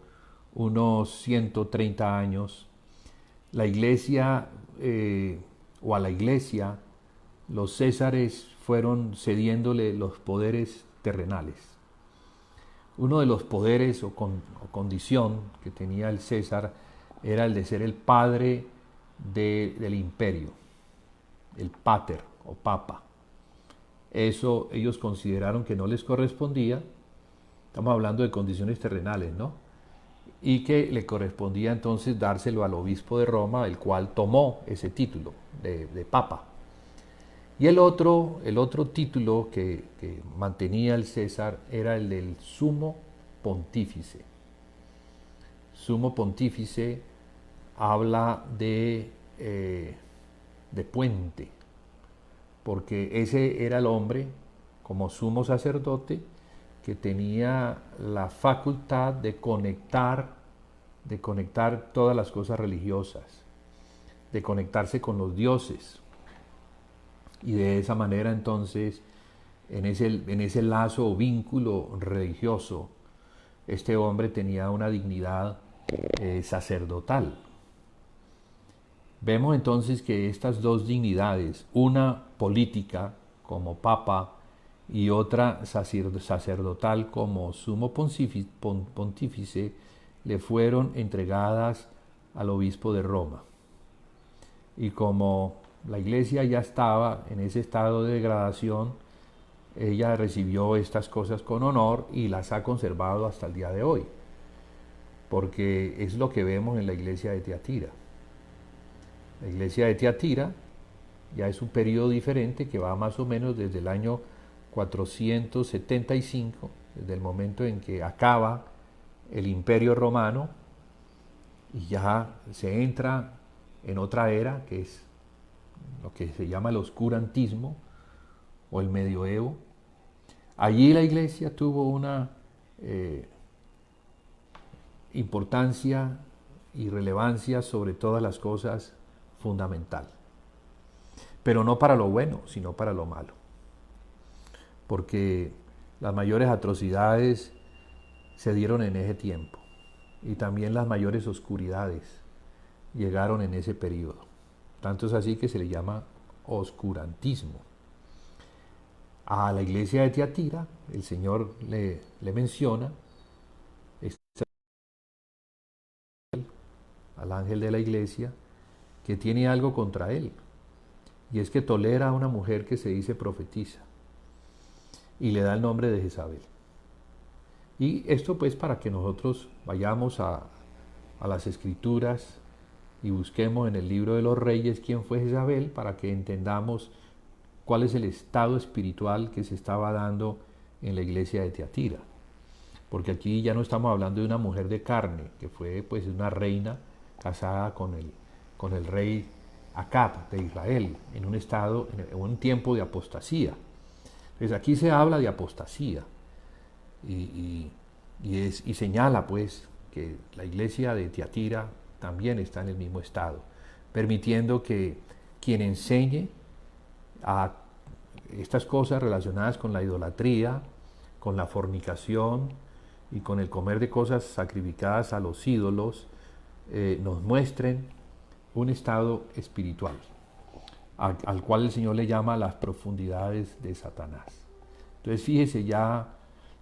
unos 130 años, la iglesia, o a la iglesia, los césares fueron cediéndole los poderes terrenales. Uno de los poderes o condición que tenía el César era el de ser el padre del imperio, el pater o papa. Eso ellos consideraron que no les correspondía, estamos hablando de condiciones terrenales, ¿no? Y que le correspondía entonces dárselo al obispo de Roma, el cual tomó ese título de papa. Y el otro título que mantenía el César era el del sumo pontífice. Sumo pontífice habla de puente, porque ese era el hombre, como sumo sacerdote, que tenía la facultad de conectar todas las cosas religiosas, de conectarse con los dioses. Y de esa manera entonces, en ese lazo o vínculo religioso, este hombre tenía una dignidad sacerdotal. Vemos entonces que estas dos dignidades, una política como papa y otra sacerdotal como sumo pontífice, le fueron entregadas al obispo de Roma. Y como la iglesia ya estaba en ese estado de degradación, ella recibió estas cosas con honor y las ha conservado hasta el día de hoy, porque es lo que vemos en la iglesia de Tiatira. La iglesia de Tiatira ya es un periodo diferente que va más o menos desde el año 475, desde el momento en que acaba el Imperio Romano y ya se entra en otra era, que es lo que se llama el oscurantismo o el medioevo. Allí la iglesia tuvo una importancia y relevancia sobre todas las cosas fundamental, pero no para lo bueno, sino para lo malo, porque las mayores atrocidades se dieron en ese tiempo y también las mayores oscuridades llegaron en ese periodo. Tanto es así que se le llama oscurantismo. A la iglesia de Tiatira el Señor le menciona al ángel de la iglesia que tiene algo contra él, y es que tolera a una mujer que se dice profetisa y le da el nombre de Jezabel. Y esto pues para que nosotros vayamos a las escrituras y busquemos en el libro de los reyes quién fue Jezabel, para que entendamos cuál es el estado espiritual que se estaba dando en la iglesia de Tiatira. Porque aquí ya no estamos hablando de una mujer de carne, que fue pues una reina casada con el rey Acab de Israel, en un tiempo de apostasía. Entonces aquí se habla de apostasía y señala pues que la iglesia de Tiatira también está en el mismo estado, permitiendo que quien enseñe a estas cosas relacionadas con la idolatría, con la fornicación y con el comer de cosas sacrificadas a los ídolos, nos muestren un estado espiritual, al cual el Señor le llama las profundidades de Satanás. Entonces fíjese ya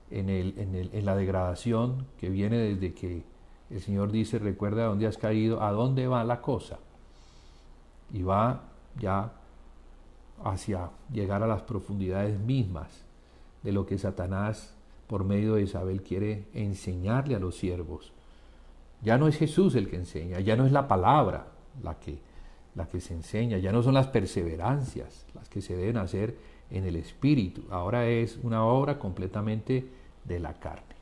en la degradación que viene desde que el Señor dice, recuerda dónde has caído, a dónde va la cosa. Y va ya hacia llegar a las profundidades mismas de lo que Satanás, por medio de Isabel, quiere enseñarle a los siervos Ya no es Jesús el que enseña, ya no es la palabra la que se enseña, ya no son las perseverancias las que se deben hacer en el Espíritu, ahora es una obra completamente de la carne.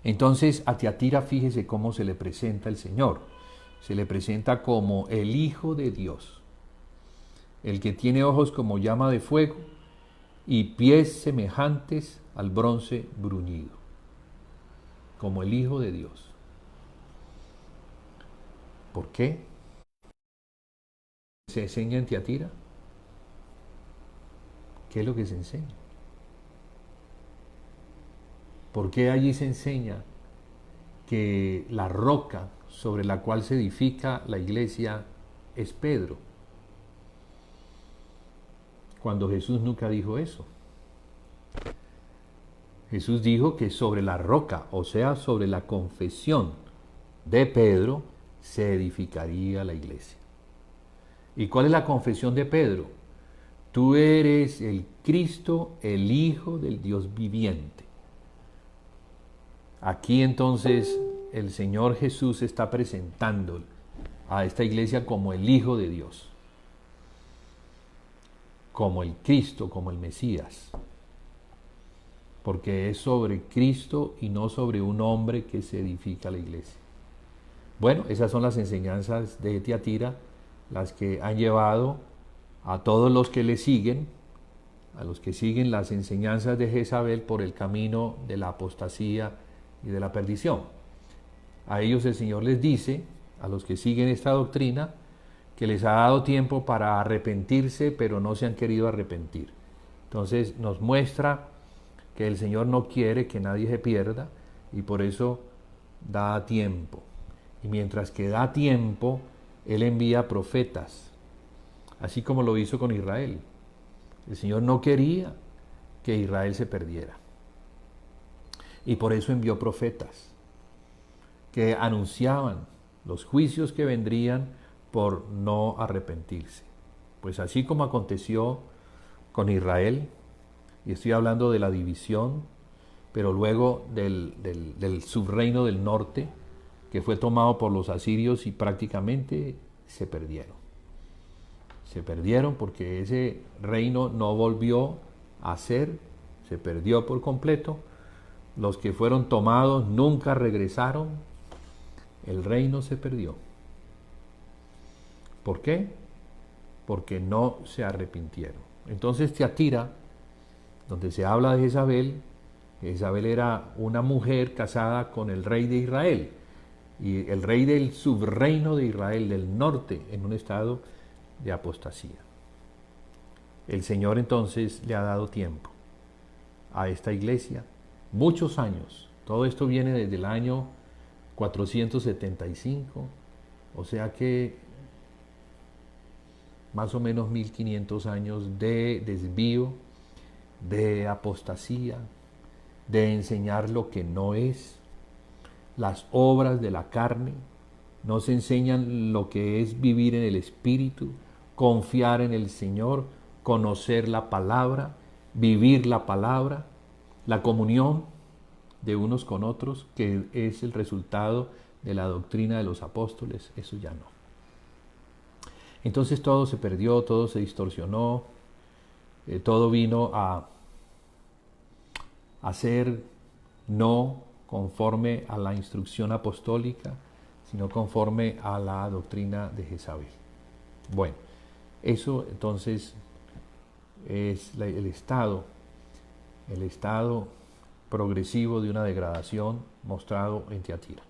Entonces a Tiatira, fíjese cómo se le presenta el Señor. Se le presenta como el Hijo de Dios, el que tiene ojos como llama de fuego y pies semejantes al bronce bruñido, como el Hijo de Dios. ¿Por qué se enseña en Tiatira? ¿Qué es lo que se enseña? ¿Por qué allí se enseña que la roca sobre la cual se edifica la iglesia es Pedro? Cuando Jesús nunca dijo eso. Jesús dijo que sobre la roca, o sea, sobre la confesión de Pedro, se edificaría la iglesia. ¿Y cuál es la confesión de Pedro? Tú eres el Cristo, el Hijo del Dios viviente. Aquí entonces el Señor Jesús está presentando a esta iglesia como el Hijo de Dios, como el Cristo, como el Mesías, porque es sobre Cristo y no sobre un hombre que se edifica la iglesia. Bueno, esas son las enseñanzas de Tiatira, las que han llevado a todos los que le siguen, a los que siguen las enseñanzas de Jezabel por el camino de la apostasía y de la perdición. A ellos el Señor les dice, a los que siguen esta doctrina, que les ha dado tiempo para arrepentirse, pero no se han querido arrepentir. Entonces nos muestra que el Señor no quiere que nadie se pierda y por eso da tiempo. Y mientras que da tiempo, Él envía profetas, así como lo hizo con Israel. El Señor no quería que Israel se perdiera. Y por eso envió profetas que anunciaban los juicios que vendrían por no arrepentirse. Pues así como aconteció con Israel, y estoy hablando de la división, pero luego del subreino del norte, que fue tomado por los asirios y prácticamente se perdieron. Se perdieron porque ese reino no volvió a ser, se perdió por completo. Los que fueron tomados nunca regresaron, el reino se perdió. ¿Por qué? Porque no se arrepintieron. Entonces Tiatira, donde se habla de Jezabel, Jezabel era una mujer casada con el rey de Israel, y el rey del subreino de Israel, del norte, en un estado de apostasía. El Señor entonces le ha dado tiempo a esta iglesia, muchos años. Todo esto viene desde el año 475, o sea que más o menos 1500 años de desvío, de apostasía, de enseñar lo que no es, las obras de la carne. No se enseñan lo que es vivir en el Espíritu, confiar en el Señor, conocer la palabra, vivir la palabra, la comunión de unos con otros, que es el resultado de la doctrina de los apóstoles. Eso ya no. Entonces todo se perdió, todo se distorsionó, todo vino a ser no conforme a la instrucción apostólica, sino conforme a la doctrina de Jezabel. Bueno, eso entonces es el estado progresivo de una degradación mostrado en Tiatira.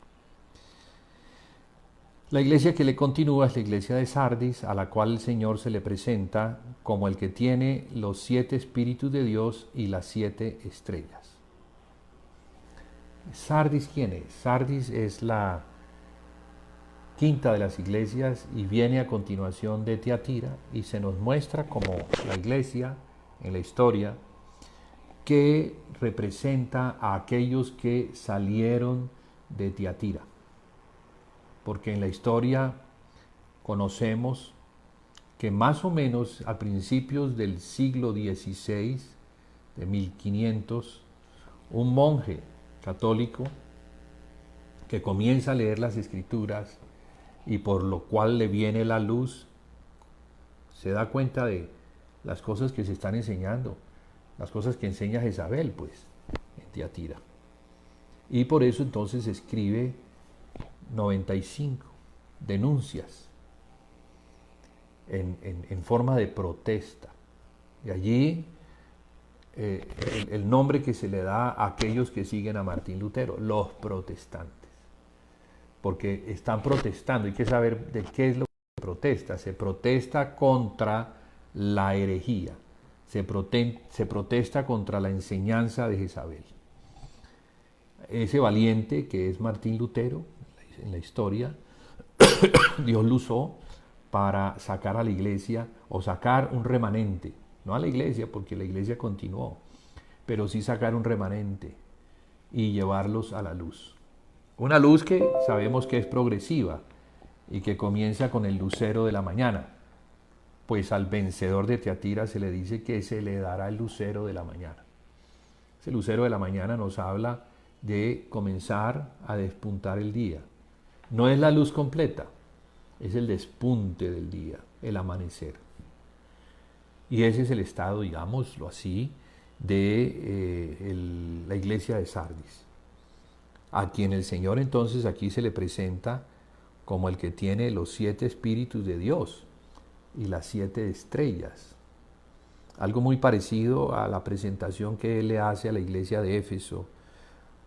La iglesia que le continúa es la iglesia de Sardis, a la cual el Señor se le presenta como el que tiene los 7 espíritus de Dios y las 7 estrellas. ¿Sardis quién es? Sardis es la quinta de las iglesias y viene a continuación de Tiatira y se nos muestra como la iglesia en la historia que representa a aquellos que salieron de Tiatira. Porque en la historia conocemos que más o menos a principios del siglo XVI, de 1500, un monje católico que comienza a leer las Escrituras y por lo cual le viene la luz, se da cuenta de las cosas que se están enseñando, las cosas que enseña Jezabel, pues, en Tiatira. Y por eso entonces escribe 95 denuncias en forma de protesta. Y allí el nombre que se le da a aquellos que siguen a Martín Lutero, los protestantes. Porque están protestando, hay que saber de qué es lo que se protesta. Se protesta contra la herejía, se protesta contra la enseñanza de Jezabel. Ese valiente que es Martín Lutero, en la historia, Dios lo usó para sacar a la iglesia, o sacar un remanente, no a la iglesia, porque la iglesia continuó, pero sí sacar un remanente y llevarlos a la luz. Una luz que sabemos que es progresiva y que comienza con el lucero de la mañana, pues al vencedor de Tiatira se le dice que se le dará el lucero de la mañana. Ese lucero de la mañana nos habla de comenzar a despuntar el día. No es la luz completa, es el despunte del día, el amanecer. Y ese es el estado, digámoslo así, de la iglesia de Sardis, a quien el Señor entonces aquí se le presenta como el que tiene los 7 espíritus de Dios y las 7 estrellas. Algo muy parecido a la presentación que él le hace a la iglesia de Éfeso,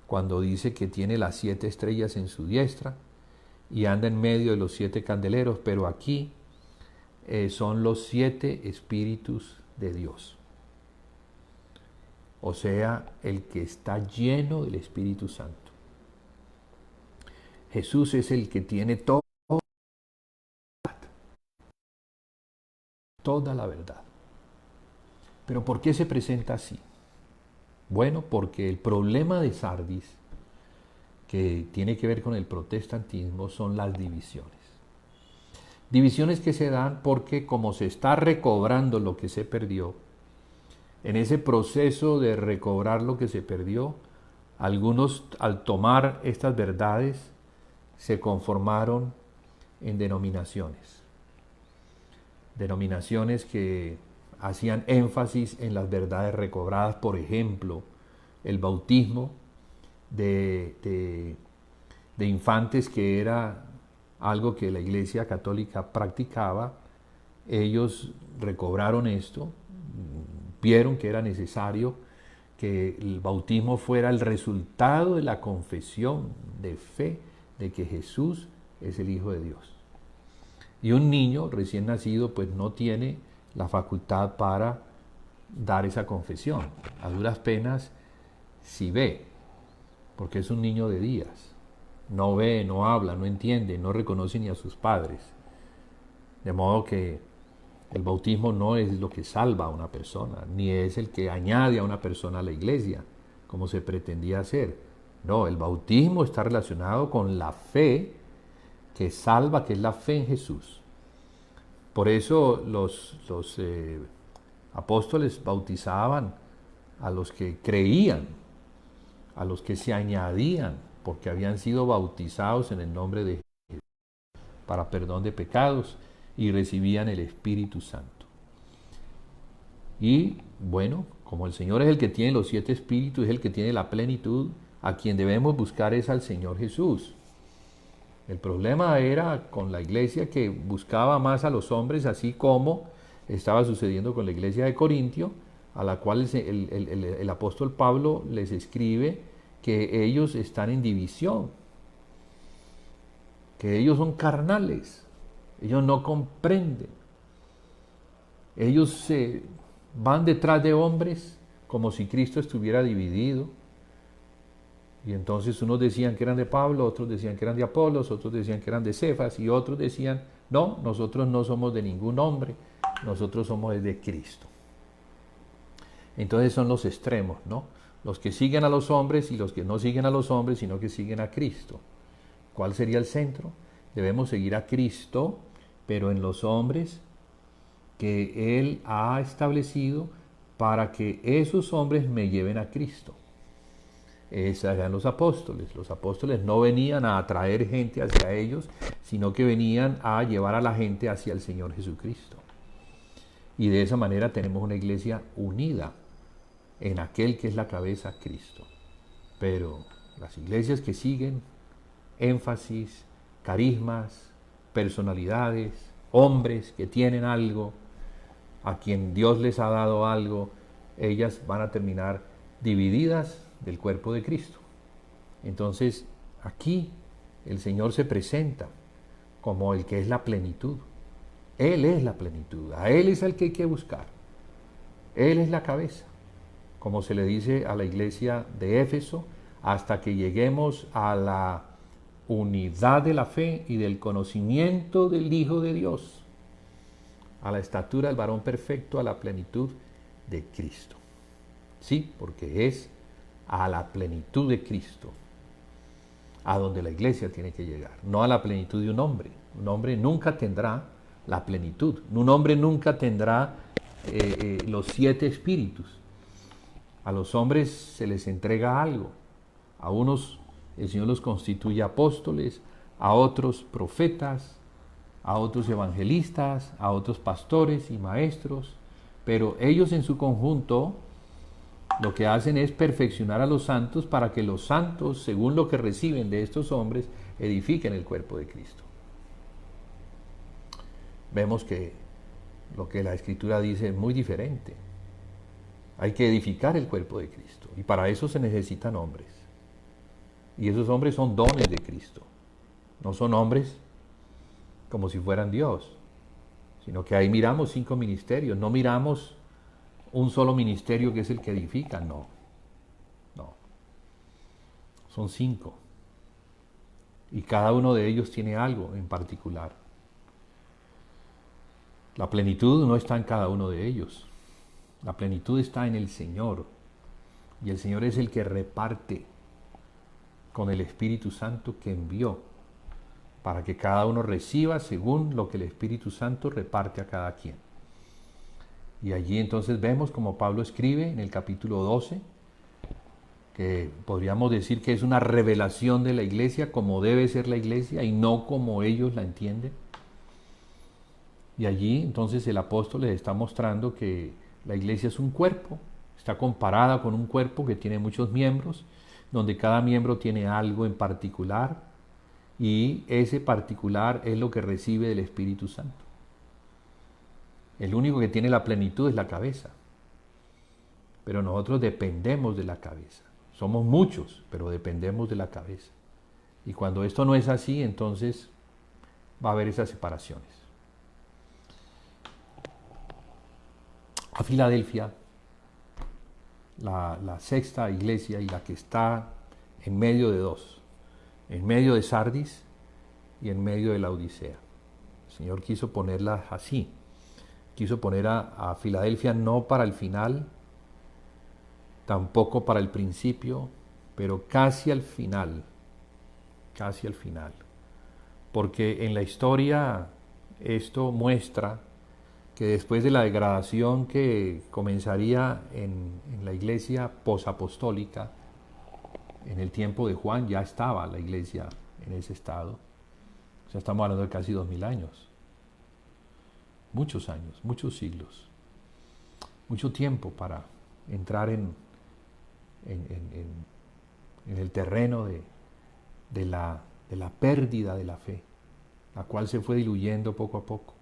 cuando dice que tiene las 7 estrellas en su diestra y anda en medio de los 7 candeleros, pero aquí son los 7 espíritus de Dios. O sea, el que está lleno del Espíritu Santo. Jesús es el que tiene toda la verdad. Pero ¿por qué se presenta así? Bueno, porque el problema de Sardis, que tiene que ver con el protestantismo, son las divisiones. Divisiones que se dan porque como se está recobrando lo que se perdió, en ese proceso de recobrar lo que se perdió, algunos al tomar estas verdades se conformaron en denominaciones. Denominaciones que hacían énfasis en las verdades recobradas, por ejemplo, el bautismo de infantes, que era algo que la Iglesia Católica practicaba. Ellos recobraron esto, vieron que era necesario que el bautismo fuera el resultado de la confesión de fe de que Jesús es el Hijo de Dios. Y un niño recién nacido pues no tiene la facultad para dar esa confesión. A duras penas si ve, porque es un niño de días. No ve, no habla, no entiende, no reconoce ni a sus padres. De modo que el bautismo no es lo que salva a una persona, ni es el que añade a una persona a la iglesia, como se pretendía hacer. No, el bautismo está relacionado con la fe que salva, que es la fe en Jesús. Por eso los apóstoles bautizaban a los que creían, a los que se añadían, porque habían sido bautizados en el nombre de Jesús para perdón de pecados y recibían el Espíritu Santo. Y bueno, como el Señor es el que tiene los 7 espíritus, es el que tiene la plenitud, a quien debemos buscar es al Señor Jesús. El problema era con la iglesia, que buscaba más a los hombres, así como estaba sucediendo con la iglesia de Corintio, a la cual el apóstol Pablo les escribe que ellos están en división, que ellos son carnales, ellos no comprenden, ellos se van detrás de hombres como si Cristo estuviera dividido. Y entonces unos decían que eran de Pablo, otros decían que eran de Apolos, otros decían que eran de Cefas, y otros decían, no, nosotros no somos de ningún hombre, nosotros somos de Cristo. Entonces son los extremos, ¿no? Los que siguen a los hombres y los que no siguen a los hombres, sino que siguen a Cristo. ¿Cuál sería el centro? Debemos seguir a Cristo, pero en los hombres que Él ha establecido para que esos hombres me lleven a Cristo. eran los apóstoles. Los apóstoles no venían a atraer gente hacia ellos, sino que venían a llevar a la gente hacia el Señor Jesucristo. Y de esa manera tenemos una iglesia unida en aquel que es la cabeza, Cristo. Pero las iglesias que siguen, énfasis, carismas, personalidades, hombres que tienen algo, a quien Dios les ha dado algo, ellas van a terminar divididas del cuerpo de Cristo. Entonces, aquí el Señor se presenta como el que es la plenitud. Él es la plenitud, a Él es el que hay que buscar. Él es la cabeza, como se le dice a la iglesia de Éfeso, hasta que lleguemos a la unidad de la fe y del conocimiento del Hijo de Dios, a la estatura del varón perfecto, a la plenitud de Cristo. Sí, porque es a la plenitud de Cristo a donde la iglesia tiene que llegar, no a la plenitud de un hombre. Un hombre nunca tendrá la plenitud, un hombre nunca tendrá los 7 espíritus. A los hombres se les entrega algo, a unos el Señor los constituye apóstoles, a otros profetas, a otros evangelistas, a otros pastores y maestros, pero ellos en su conjunto lo que hacen es perfeccionar a los santos para que los santos, según lo que reciben de estos hombres, edifiquen el cuerpo de Cristo. Vemos que lo que la Escritura dice es muy diferente. Hay que edificar el cuerpo de Cristo y para eso se necesitan hombres. Y esos hombres son dones de Cristo. No son hombres como si fueran Dios, sino que ahí miramos 5 ministerios, no miramos un solo ministerio que es el que edifica, no. Son 5. Y cada uno de ellos tiene algo en particular. La plenitud no está en cada uno de ellos. La plenitud está en el Señor. Y el Señor es el que reparte con el Espíritu Santo que envió, para que cada uno reciba según lo que el Espíritu Santo reparte a cada quien. Y allí entonces vemos como Pablo escribe en el capítulo 12, que podríamos decir que es una revelación de la iglesia, como debe ser la iglesia y no como ellos la entienden. Y allí entonces el apóstol les está mostrando que la iglesia es un cuerpo, está comparada con un cuerpo que tiene muchos miembros, donde cada miembro tiene algo en particular, y ese particular es lo que recibe del Espíritu Santo. El único que tiene la plenitud es la cabeza, pero nosotros dependemos de la cabeza. Somos muchos, pero dependemos de la cabeza. Y cuando esto no es así, entonces va a haber esas separaciones. A Filadelfia, la sexta iglesia y la que está en medio de dos, en medio de Sardis y en medio de la Odisea. El Señor quiso ponerlas así. Quiso poner a Filadelfia no para el final, tampoco para el principio, pero casi al final, porque en la historia esto muestra que después de la degradación que comenzaría en la iglesia posapostólica, en el tiempo de Juan ya estaba la iglesia en ese estado. O sea, estamos hablando de casi 2000 años. Muchos años, muchos siglos. Mucho tiempo para entrar en el terreno de la pérdida de la fe, la cual se fue diluyendo poco a poco.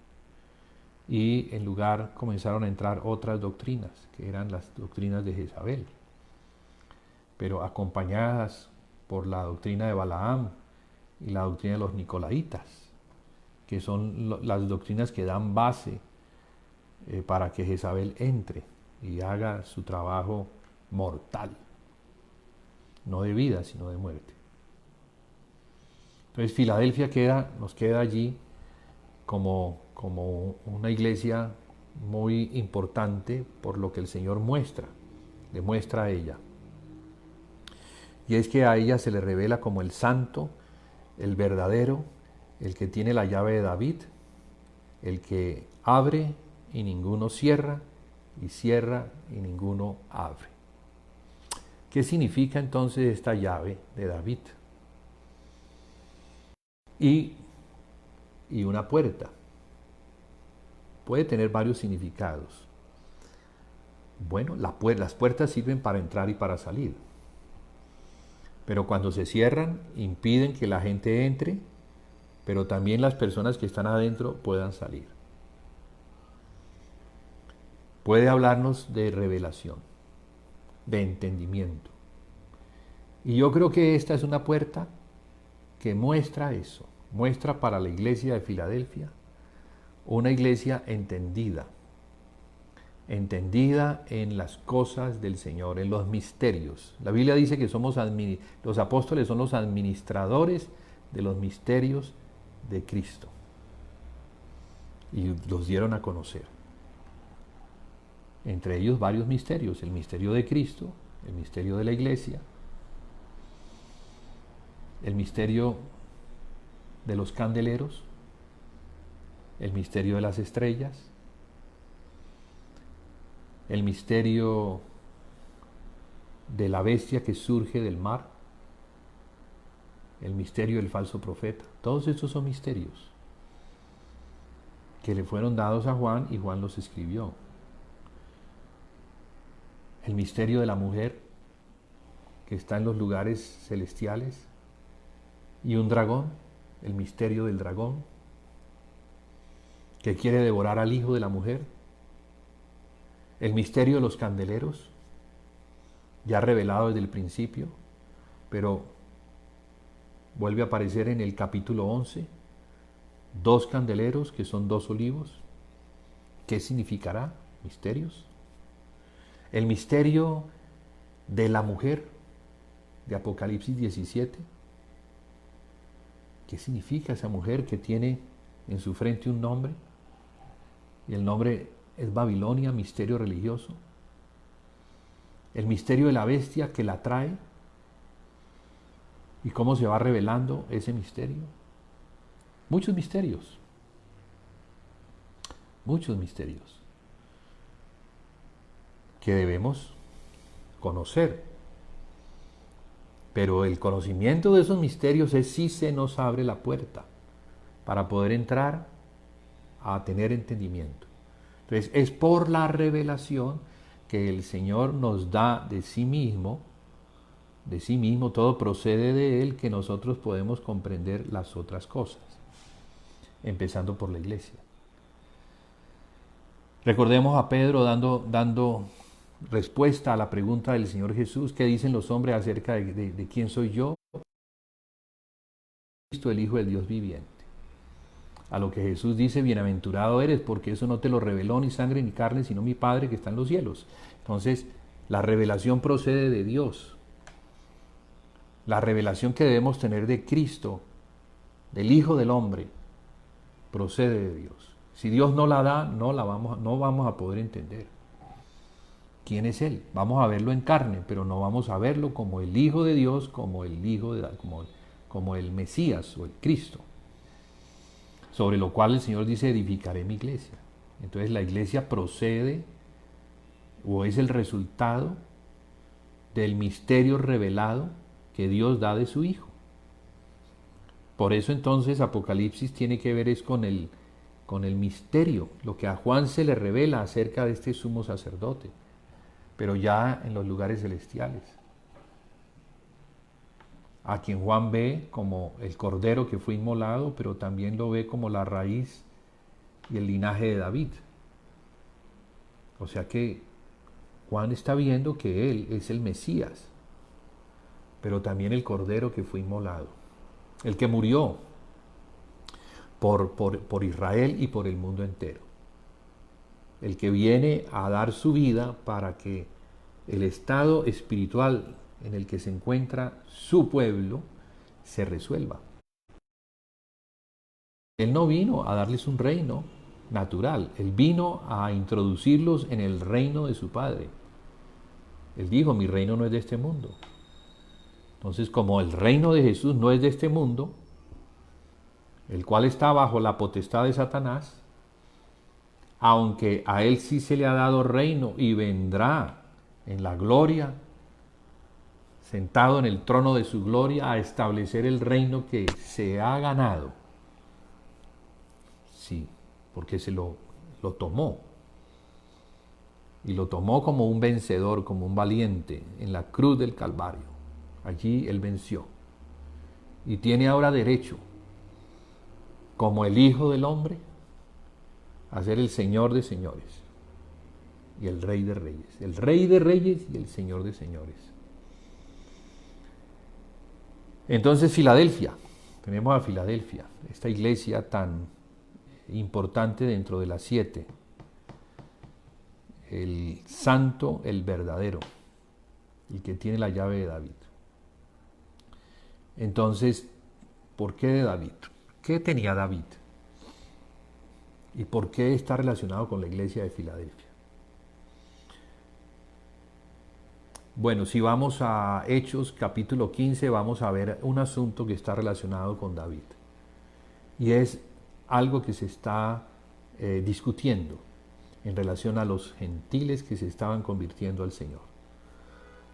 Y en lugar comenzaron a entrar otras doctrinas, que eran las doctrinas de Jezabel, pero acompañadas por la doctrina de Balaam y la doctrina de los Nicolaitas, que son las doctrinas que dan base para que Jezabel entre y haga su trabajo mortal, no de vida, sino de muerte. Entonces Filadelfia nos queda allí como una iglesia muy importante por lo que el Señor le muestra a ella. Y es que a ella se le revela como el santo, el verdadero, el que tiene la llave de David, el que abre y ninguno cierra, y cierra y ninguno abre. ¿Qué significa entonces esta llave de David? Y una puerta. Puede tener varios significados. Bueno, las puertas sirven para entrar y para salir. Pero cuando se cierran, impiden que la gente entre, pero también las personas que están adentro puedan salir. Puede hablarnos de revelación, de entendimiento. Y yo creo que esta es una puerta que muestra eso, muestra para la iglesia de Filadelfia una iglesia entendida en las cosas del Señor, en los misterios. La Biblia dice que los apóstoles son los administradores de los misterios de Cristo. Y los dieron a conocer. Entre ellos varios misterios, el misterio de Cristo, el misterio de la iglesia, el misterio de los candeleros, el misterio de las estrellas, el misterio de la bestia que surge del mar, el misterio del falso profeta. Todos estos son misterios que le fueron dados a Juan y Juan los escribió. El misterio de la mujer que está en los lugares celestiales y un dragón, el misterio del dragón que quiere devorar al hijo de la mujer. El misterio de los candeleros, ya revelado desde el principio, pero vuelve a aparecer en el capítulo 11, 2 candeleros que son 2 olivos. ¿Qué significará? Misterios. El misterio de la mujer, de Apocalipsis 17. ¿Qué significa esa mujer que tiene en su frente un nombre? Y el nombre es Babilonia, misterio religioso. El misterio de la bestia que la trae. ¿Y cómo se va revelando ese misterio? Muchos misterios. Muchos misterios que debemos conocer. Pero el conocimiento de esos misterios es si se nos abre la puerta para poder entrar a tener entendimiento. Entonces es por la revelación que el Señor nos da de sí mismo, todo procede de Él, que nosotros podemos comprender las otras cosas, empezando por la iglesia. Recordemos a Pedro dando respuesta a la pregunta del Señor Jesús: ¿qué dicen los hombres acerca de quién soy yo? Cristo, el Hijo del Dios viviente. A lo que Jesús dice: bienaventurado eres, porque eso no te lo reveló ni sangre ni carne, sino mi Padre que está en los cielos. Entonces, la revelación procede de Dios. La revelación que debemos tener de Cristo, del Hijo del Hombre, procede de Dios. Si Dios no la da, no vamos a poder entender quién es Él. Vamos a verlo en carne, pero no vamos a verlo como el Hijo de Dios, como el Mesías o el Cristo, sobre lo cual el Señor dice: edificaré mi iglesia. Entonces la iglesia procede o es el resultado del misterio revelado que Dios da de su Hijo. Por eso entonces Apocalipsis tiene que ver es con el misterio, lo que a Juan se le revela acerca de este sumo sacerdote, pero ya en los lugares celestiales, a quien Juan ve como el cordero que fue inmolado, pero también lo ve como la raíz y el linaje de David. O sea que Juan está viendo que él es el Mesías, pero también el cordero que fue inmolado, el que murió por Israel y por el mundo entero, el que viene a dar su vida para que el estado espiritual en el que se encuentra su pueblo se resuelva. Él no vino a darles un reino natural, Él vino a introducirlos en el reino de su Padre. Él dijo: mi reino no es de este mundo. Entonces, como el reino de Jesús no es de este mundo, el cual está bajo la potestad de Satanás, aunque a Él sí se le ha dado reino y vendrá en la gloria sentado en el trono de su gloria, a establecer el reino que se ha ganado. Sí, porque lo tomó. Y lo tomó como un vencedor, como un valiente, en la cruz del Calvario. Allí Él venció. Y tiene ahora derecho, como el Hijo del Hombre, a ser el Señor de señores y el Rey de reyes. El Rey de reyes y el Señor de señores. Entonces Filadelfia, tenemos a Filadelfia, esta iglesia tan importante dentro de las 7. El santo, el verdadero, el que tiene la llave de David. Entonces, ¿por qué de David? ¿Qué tenía David? ¿Y por qué está relacionado con la iglesia de Filadelfia? Bueno, si vamos a Hechos capítulo 15, vamos a ver un asunto que está relacionado con David. Y es algo que se está discutiendo en relación a los gentiles que se estaban convirtiendo al Señor.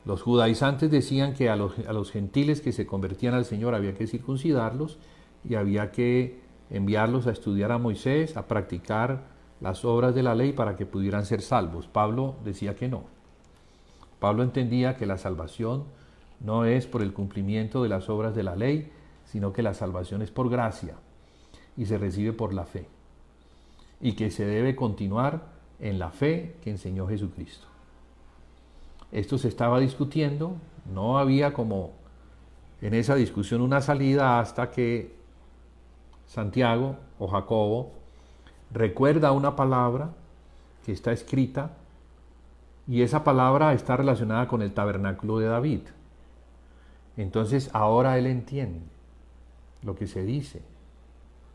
Los judaizantes decían que a los gentiles que se convertían al Señor había que circuncidarlos y había que enviarlos a estudiar a Moisés, a practicar las obras de la ley para que pudieran ser salvos. Pablo decía que no. Pablo entendía que la salvación no es por el cumplimiento de las obras de la ley, sino que la salvación es por gracia y se recibe por la fe. Y que se debe continuar en la fe que enseñó Jesucristo. Esto se estaba discutiendo, no había como en esa discusión una salida hasta que Santiago o Jacobo recuerda una palabra que está escrita y esa palabra está relacionada con el tabernáculo de David. Entonces ahora él entiende lo que se dice,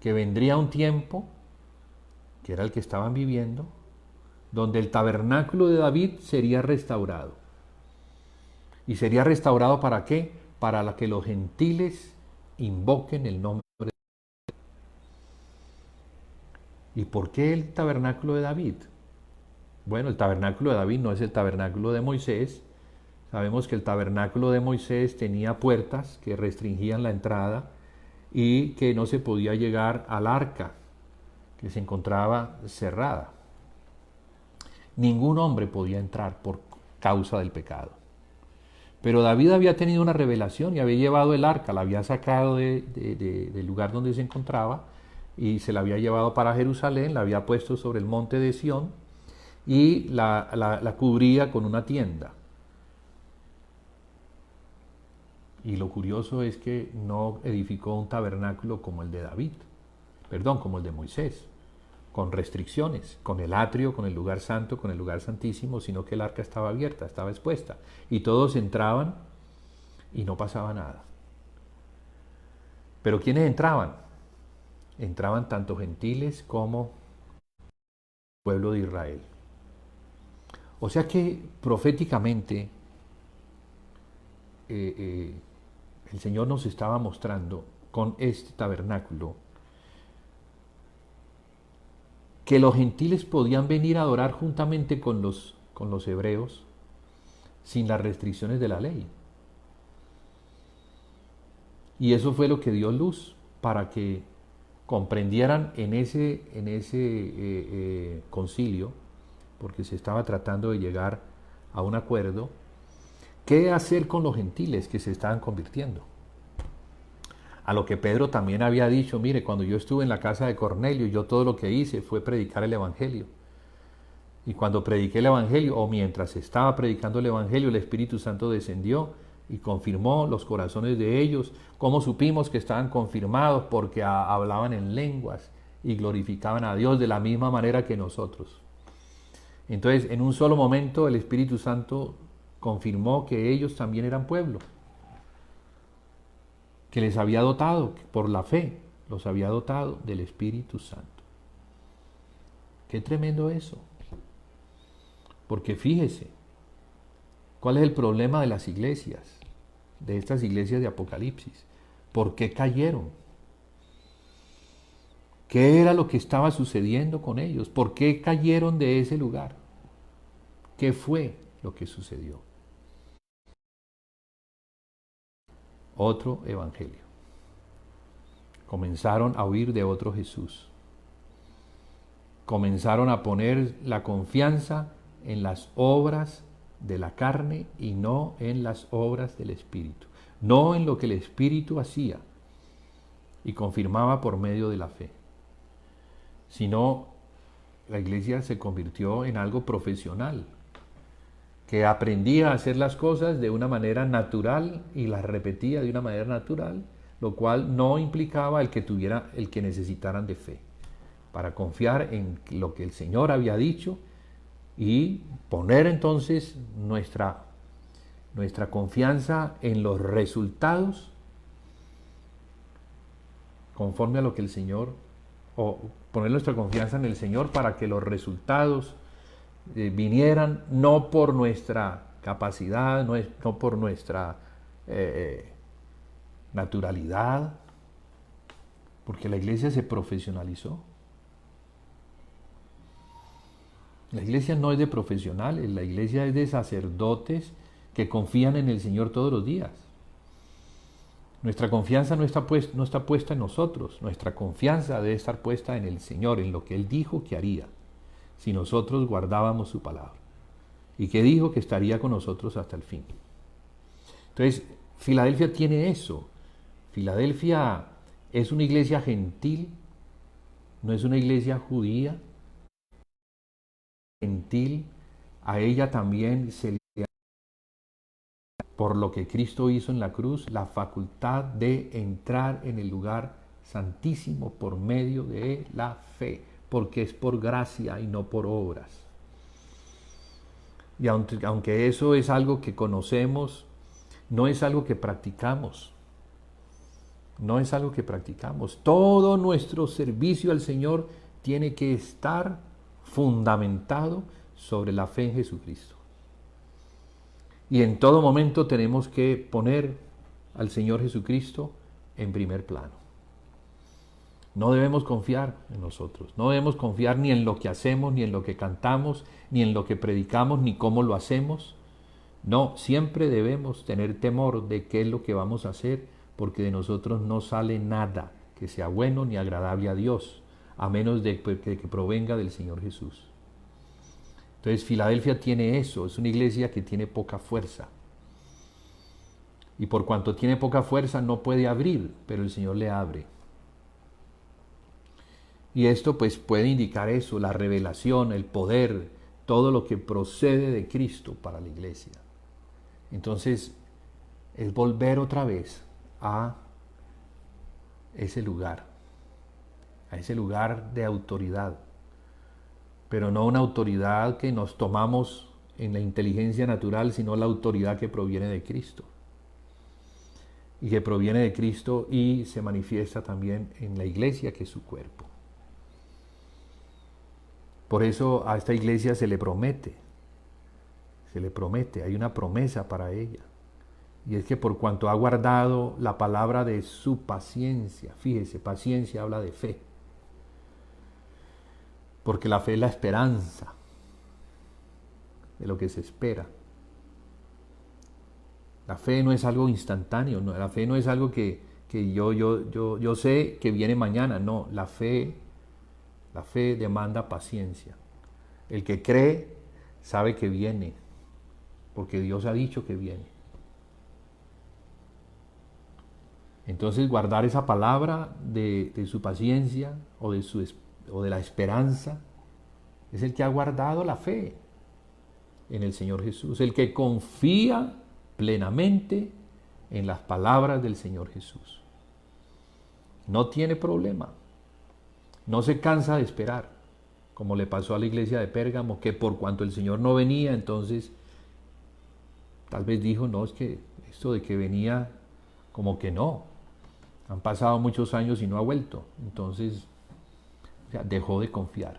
que vendría un tiempo, que era el que estaban viviendo, donde el tabernáculo de David sería restaurado. ¿Y sería restaurado para qué? Para que los gentiles invoquen el nombre de Dios. ¿Y por qué el tabernáculo de David? Bueno, el tabernáculo de David no es el tabernáculo de Moisés. Sabemos que el tabernáculo de Moisés tenía puertas que restringían la entrada y que no se podía llegar al arca, que se encontraba cerrada. Ningún hombre podía entrar por causa del pecado. Pero David había tenido una revelación y había llevado el arca, la había sacado del lugar donde se encontraba y se la había llevado para Jerusalén, la había puesto sobre el monte de Sión y la cubría con una tienda. Y lo curioso es que no edificó un tabernáculo como el de David, como el de Moisés, con restricciones, con el atrio, con el lugar santo, con el lugar santísimo, sino que el arca estaba abierta, estaba expuesta, y todos entraban y no pasaba nada. Pero ¿quiénes entraban? Entraban tanto gentiles como pueblo de Israel. O sea que proféticamente el Señor nos estaba mostrando con este tabernáculo que los gentiles podían venir a adorar juntamente con los hebreos sin las restricciones de la ley. Y eso fue lo que dio luz para que comprendieran en ese concilio, porque se estaba tratando de llegar a un acuerdo, qué hacer con los gentiles que se estaban convirtiendo. A lo que Pedro también había dicho, mire, cuando yo estuve en la casa de Cornelio, yo todo lo que hice fue predicar el Evangelio. Y cuando prediqué el Evangelio, o mientras estaba predicando el Evangelio, el Espíritu Santo descendió y confirmó los corazones de ellos. ¿Cómo supimos que estaban confirmados? Porque hablaban en lenguas y glorificaban a Dios de la misma manera que nosotros. Entonces, en un solo momento, el Espíritu Santo confirmó que ellos también eran pueblo, que les había dotado, por la fe, los había dotado del Espíritu Santo. Qué tremendo eso. Porque fíjese, ¿cuál es el problema de las iglesias? De estas iglesias de Apocalipsis. ¿Por qué cayeron? ¿Qué era lo que estaba sucediendo con ellos? ¿Por qué cayeron de ese lugar? ¿Qué fue lo que sucedió? otro evangelio. Comenzaron a huir de otro Jesús. Comenzaron a poner la confianza en las obras de la carne y no en las obras del Espíritu. No en lo que el Espíritu hacía y confirmaba por medio de la fe, sino la iglesia se convirtió en algo profesional, que aprendía a hacer las cosas de una manera natural y las repetía de una manera natural, lo cual no implicaba el que necesitaran de fe, para confiar en lo que el Señor había dicho y poner entonces nuestra confianza en los resultados conforme a lo que el Señor, o poner nuestra confianza en el Señor para que los resultados vinieran no por nuestra capacidad, no por nuestra naturalidad, porque la iglesia se profesionalizó. La iglesia no es de profesionales, la iglesia es de sacerdotes que confían en el Señor todos los días. Nuestra confianza no está puesta en nosotros, nuestra confianza debe estar puesta en el Señor, en lo que Él dijo que haría, si nosotros guardábamos su palabra, y que dijo que estaría con nosotros hasta el fin. Entonces, Filadelfia tiene eso. Filadelfia es una iglesia gentil, no es una iglesia judía. Gentil, a ella también se le da, por lo que Cristo hizo en la cruz, la facultad de entrar en el lugar santísimo por medio de la fe, porque es por gracia y no por obras. Y aunque eso es algo que conocemos, no es algo que practicamos. No es algo que practicamos. Todo nuestro servicio al Señor tiene que estar fundamentado sobre la fe en Jesucristo. Y en todo momento tenemos que poner al Señor Jesucristo en primer plano. No debemos confiar en nosotros, no debemos confiar ni en lo que hacemos, ni en lo que cantamos, ni en lo que predicamos, ni cómo lo hacemos. No, siempre debemos tener temor de qué es lo que vamos a hacer, porque de nosotros no sale nada que sea bueno ni agradable a Dios, a menos de que provenga del Señor Jesús. Entonces Filadelfia tiene eso, es una iglesia que tiene poca fuerza. Y por cuanto tiene poca fuerza no puede abrir, pero el Señor le abre. Y esto pues puede indicar eso, la revelación, el poder, todo lo que procede de Cristo para la iglesia. Entonces es volver otra vez a ese lugar de autoridad, pero no una autoridad que nos tomamos en la inteligencia natural, sino la autoridad que proviene de Cristo. Y que proviene de Cristo y se manifiesta también en la iglesia, que es su cuerpo. Por eso a esta iglesia se le promete, hay una promesa para ella. Y es que por cuanto ha guardado la palabra de su paciencia, fíjese, paciencia habla de fe, porque la fe es la esperanza de lo que se espera. La fe no es algo instantáneo, no, la fe no es algo que yo sé que viene mañana, no, la fe demanda paciencia. El que cree sabe que viene, porque Dios ha dicho que viene. Entonces guardar esa palabra de su paciencia o de la esperanza es el que ha guardado la fe en el Señor Jesús, el que confía plenamente en las palabras del Señor Jesús. No tiene problema, no se cansa de esperar, como le pasó a la iglesia de Pérgamo, que por cuanto el Señor no venía, entonces tal vez dijo, no, es que esto de que venía, como que no. Han pasado muchos años y no ha vuelto. Entonces, dejó de confiar.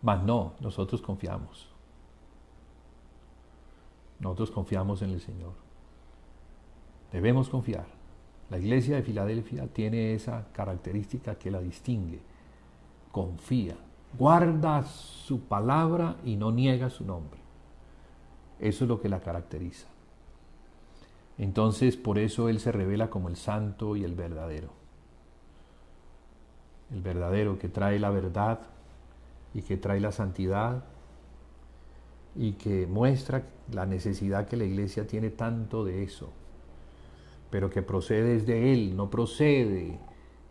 Mas no, nosotros confiamos. Nosotros confiamos en el Señor. Debemos confiar. La iglesia de Filadelfia tiene esa característica que la distingue. Confía. Guarda su palabra y no niega su nombre. Eso es lo que la caracteriza. Entonces, por eso Él se revela como el santo y el verdadero que trae la verdad y que trae la santidad y que muestra la necesidad que la iglesia tiene tanto de eso, pero que procede desde Él, no procede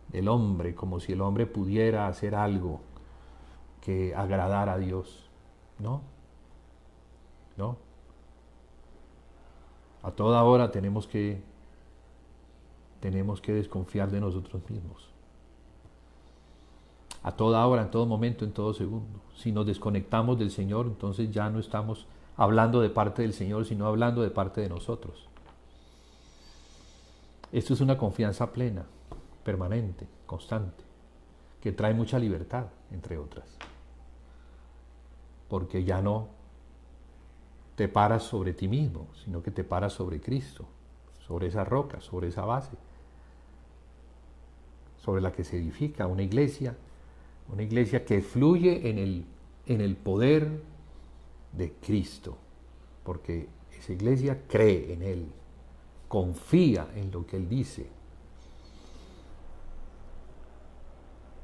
del hombre, como si el hombre pudiera hacer algo que agradara a Dios. No, no. A toda hora tenemos que desconfiar de nosotros mismos. A toda hora, en todo momento, en todo segundo. Si nos desconectamos del Señor, entonces ya no estamos hablando de parte del Señor, sino hablando de parte de nosotros. Esto es una confianza plena, permanente, constante, que trae mucha libertad, entre otras. Porque ya no te paras sobre ti mismo, sino que te paras sobre Cristo, sobre esa roca, sobre esa base, sobre la que se edifica una iglesia que fluye en el poder de Cristo, porque esa iglesia cree en Él, confía en lo que Él dice.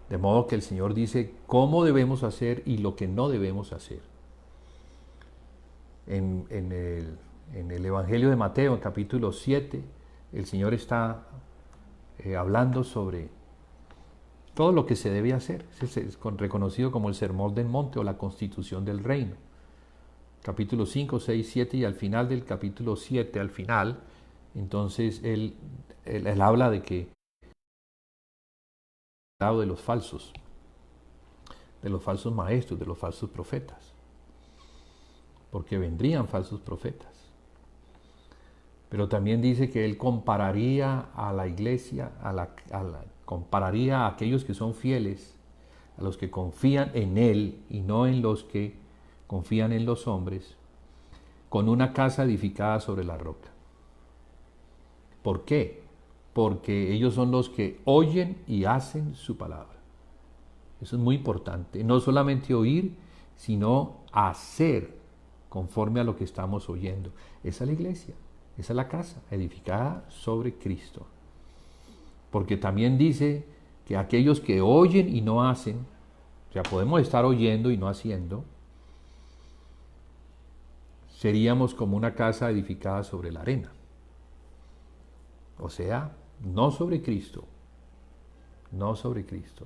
De modo que el Señor dice cómo debemos hacer y lo que no debemos hacer. En el Evangelio de Mateo, en capítulo 7, el Señor está hablando sobre todo lo que se debe hacer. Es reconocido como el Sermón del Monte o la Constitución del Reino. Capítulo 5, 6, 7 y al final del capítulo 7, al final, entonces él habla de que de los falsos maestros, de los falsos profetas, porque vendrían falsos profetas. Pero también dice que él compararía a la iglesia, compararía a aquellos que son fieles, a los que confían en él y no en los que confían en los hombres, con una casa edificada sobre la roca. ¿Por qué? Porque ellos son los que oyen y hacen su palabra. Eso es muy importante. No solamente oír, sino hacer conforme a lo que estamos oyendo. Esa es la iglesia, esa es la casa, edificada sobre Cristo. Porque también dice que aquellos que oyen y no hacen, o sea, podemos estar oyendo y no haciendo, seríamos como una casa edificada sobre la arena. O sea, no sobre Cristo,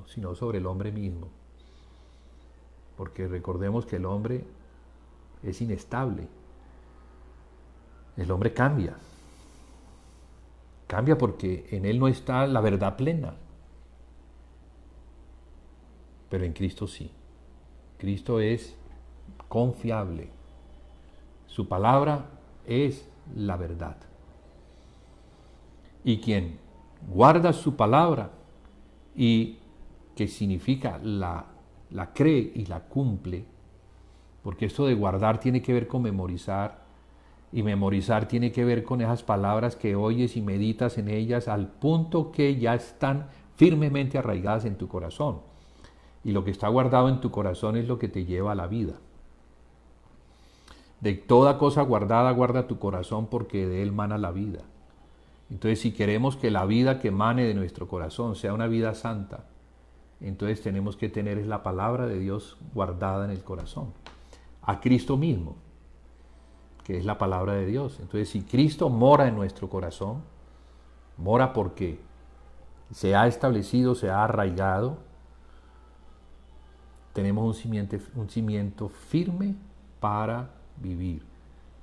sino sobre el hombre mismo. Porque recordemos que el hombre es inestable. El hombre cambia. Cambia porque en él no está la verdad plena. Pero en Cristo sí. Cristo es confiable. Su palabra es la verdad. Y quien guarda su palabra y que significa la cree y la cumple, porque esto de guardar tiene que ver con memorizar, y memorizar tiene que ver con esas palabras que oyes y meditas en ellas al punto que ya están firmemente arraigadas en tu corazón. Y lo que está guardado en tu corazón es lo que te lleva a la vida. De toda cosa guardada guarda tu corazón porque de él mana la vida. Entonces, si queremos que la vida que emane de nuestro corazón sea una vida santa, entonces tenemos que tener la palabra de Dios guardada en el corazón. A Cristo mismo, que es la palabra de Dios. Entonces, si Cristo mora en nuestro corazón, mora porque se ha establecido, se ha arraigado, tenemos un cimiento firme para vivir,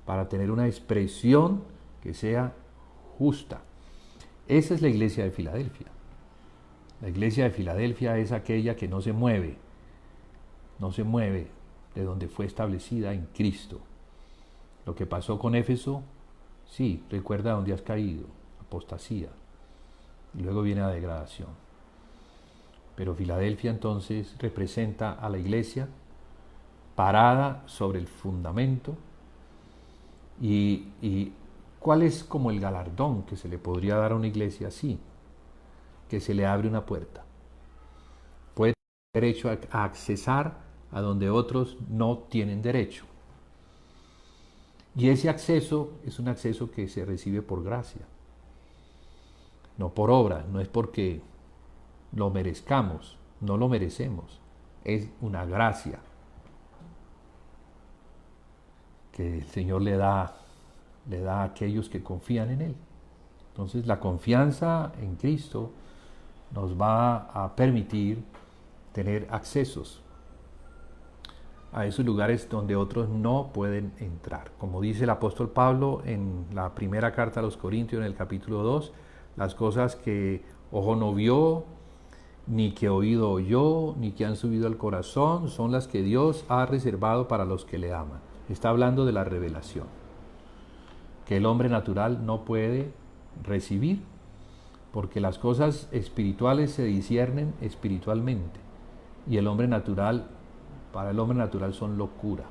para tener una expresión que sea justa. Esa es la iglesia de Filadelfia. La iglesia de Filadelfia es aquella que no se mueve de donde fue establecida en Cristo. Lo que pasó con Éfeso, sí, recuerda dónde has caído, apostasía. Y luego viene la degradación. Pero Filadelfia entonces representa a la iglesia parada sobre el fundamento. Y ¿cuál es como el galardón que se le podría dar a una iglesia así? Que se le abre una puerta. Puede tener derecho a accesar a donde otros no tienen derecho. Y ese acceso es un acceso que se recibe por gracia, no por obra, no es porque lo merezcamos, no lo merecemos, es una gracia que el Señor le da a aquellos que confían en Él. Entonces la confianza en Cristo nos va a permitir tener accesos a esos lugares donde otros no pueden entrar. Como dice el apóstol Pablo en la primera carta a los Corintios, en el capítulo 2, las cosas que ojo no vio, ni que oído oyó, ni que han subido al corazón, son las que Dios ha reservado para los que le aman. Está hablando de la revelación, que el hombre natural no puede recibir, porque las cosas espirituales se disciernen espiritualmente, y el hombre natural, para el hombre natural son locura.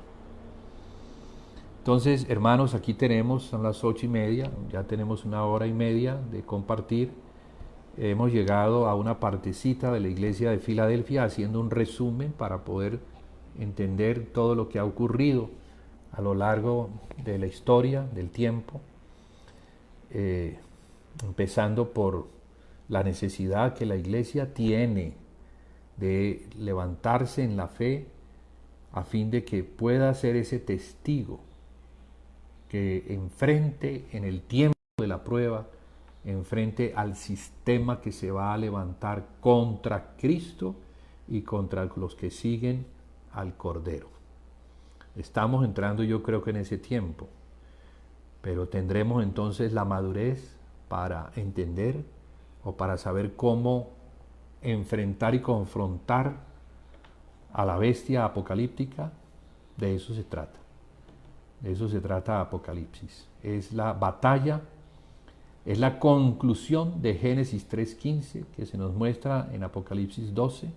Entonces, hermanos, aquí tenemos, son las 8:30, ya tenemos 1 hora y media de compartir. Hemos llegado a una partecita de la iglesia de Filadelfia haciendo un resumen para poder entender todo lo que ha ocurrido a lo largo de la historia, del tiempo, empezando por la necesidad que la iglesia tiene de levantarse en la fe a fin de que pueda ser ese testigo que enfrente en el tiempo de la prueba, enfrente al sistema que se va a levantar contra Cristo y contra los que siguen al Cordero. Estamos entrando, yo creo que en ese tiempo, pero tendremos entonces la madurez para entender o para saber cómo enfrentar y confrontar a la bestia apocalíptica. De eso se trata. De eso se trata Apocalipsis. Es la batalla, es la conclusión de Génesis 3:15 que se nos muestra en Apocalipsis 12,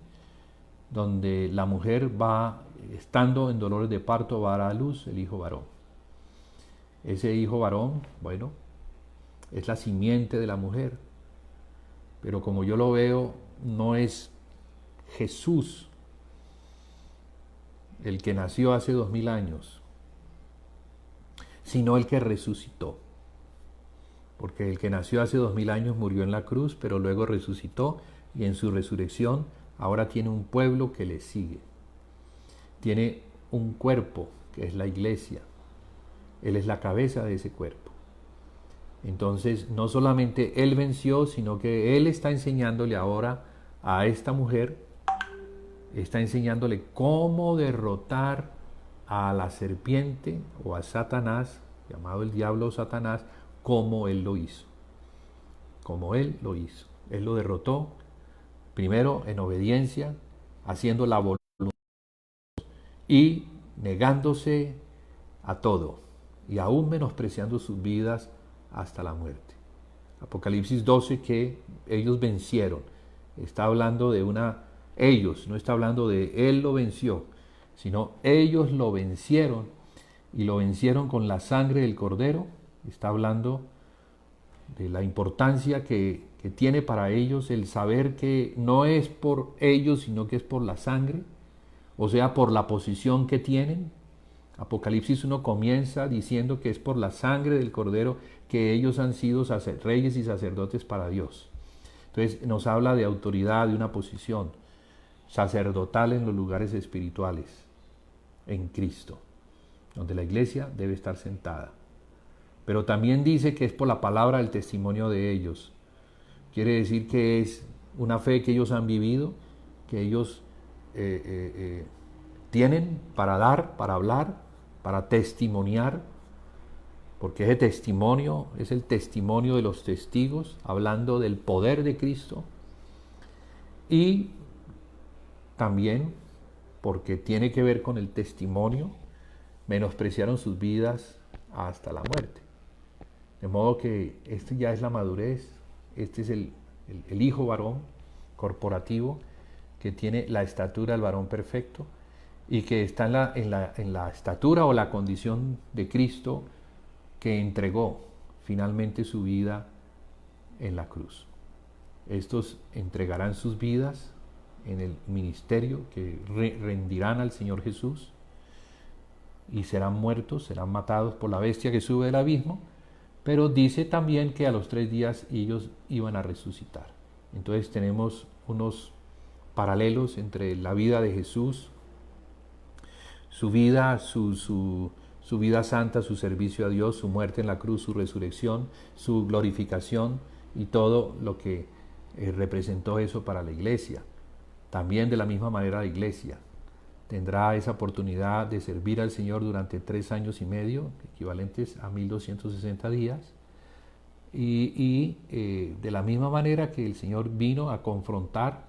donde la mujer va, estando en dolores de parto, va a dar a luz el hijo varón. Ese hijo varón, bueno, es la simiente de la mujer, pero como yo lo veo, no es Jesús el que nació hace 2000 años, sino el que resucitó. Porque el que nació hace 2000 años murió en la cruz, pero luego resucitó y en su resurrección ahora tiene un pueblo que le sigue. Tiene un cuerpo que es la iglesia. Él es la cabeza de ese cuerpo. Entonces no solamente Él venció, sino que Él está enseñándole ahora a esta mujer, está enseñándole cómo derrotar a la serpiente o a Satanás, llamado el diablo o Satanás, como Él lo hizo. Como Él lo hizo. Él lo derrotó primero en obediencia, haciendo la voluntad y negándose a todo y aún menospreciando sus vidas hasta la muerte. Apocalipsis 12, que ellos vencieron. Está hablando de ellos, no está hablando de Él lo venció, sino ellos lo vencieron y lo vencieron con la sangre del Cordero. Está hablando de la importancia que tiene para ellos el saber que no es por ellos, sino que es por la sangre, o sea, por la posición que tienen. Apocalipsis 1 comienza diciendo que es por la sangre del Cordero que ellos han sido reyes y sacerdotes para Dios. Entonces nos habla de autoridad, de una posición sacerdotal en los lugares espirituales, en Cristo, donde la iglesia debe estar sentada. Pero también dice que es por la palabra del testimonio de ellos. Quiere decir que es una fe que ellos han vivido, que ellos tienen para dar, para hablar, para testimoniar, porque ese testimonio es el testimonio de los testigos, hablando del poder de Cristo, y también porque tiene que ver con el testimonio, menospreciaron sus vidas hasta la muerte. De modo que este ya es la madurez, este es el hijo varón corporativo que tiene la estatura del varón perfecto y que está en la estatura o la condición de Cristo, que entregó finalmente su vida en la cruz. Estos entregarán sus vidas en el ministerio, que rendirán al Señor Jesús, y serán muertos, serán matados por la bestia que sube del abismo, pero dice también que a los 3 días ellos iban a resucitar. Entonces tenemos unos paralelos entre la vida de Jesús, su vida, su vida santa, su servicio a Dios, su muerte en la cruz, su resurrección, su glorificación y todo lo que representó eso para la iglesia. También de la misma manera la iglesia tendrá esa oportunidad de servir al Señor durante 3 años y medio, equivalentes a 1260 días, y de la misma manera que el Señor vino a confrontar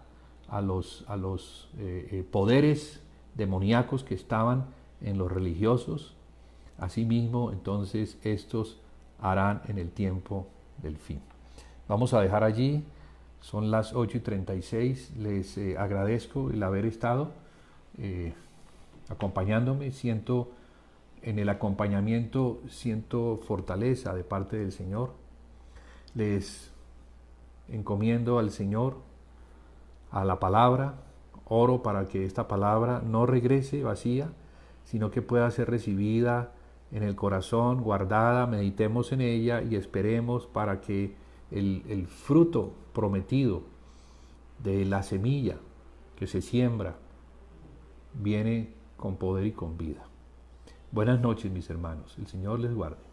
a los poderes demoníacos que estaban en los religiosos, asimismo entonces estos harán en el tiempo del fin. Vamos a dejar allí, son las 8:36, les agradezco el haber estado acompañándome, en el acompañamiento siento fortaleza de parte del Señor. Les encomiendo al Señor, a la palabra, oro para que esta palabra no regrese vacía, sino que pueda ser recibida en el corazón, guardada, meditemos en ella y esperemos para que el fruto prometido de la semilla que se siembra viene con poder y con vida. Buenas noches, mis hermanos. El Señor les guarde.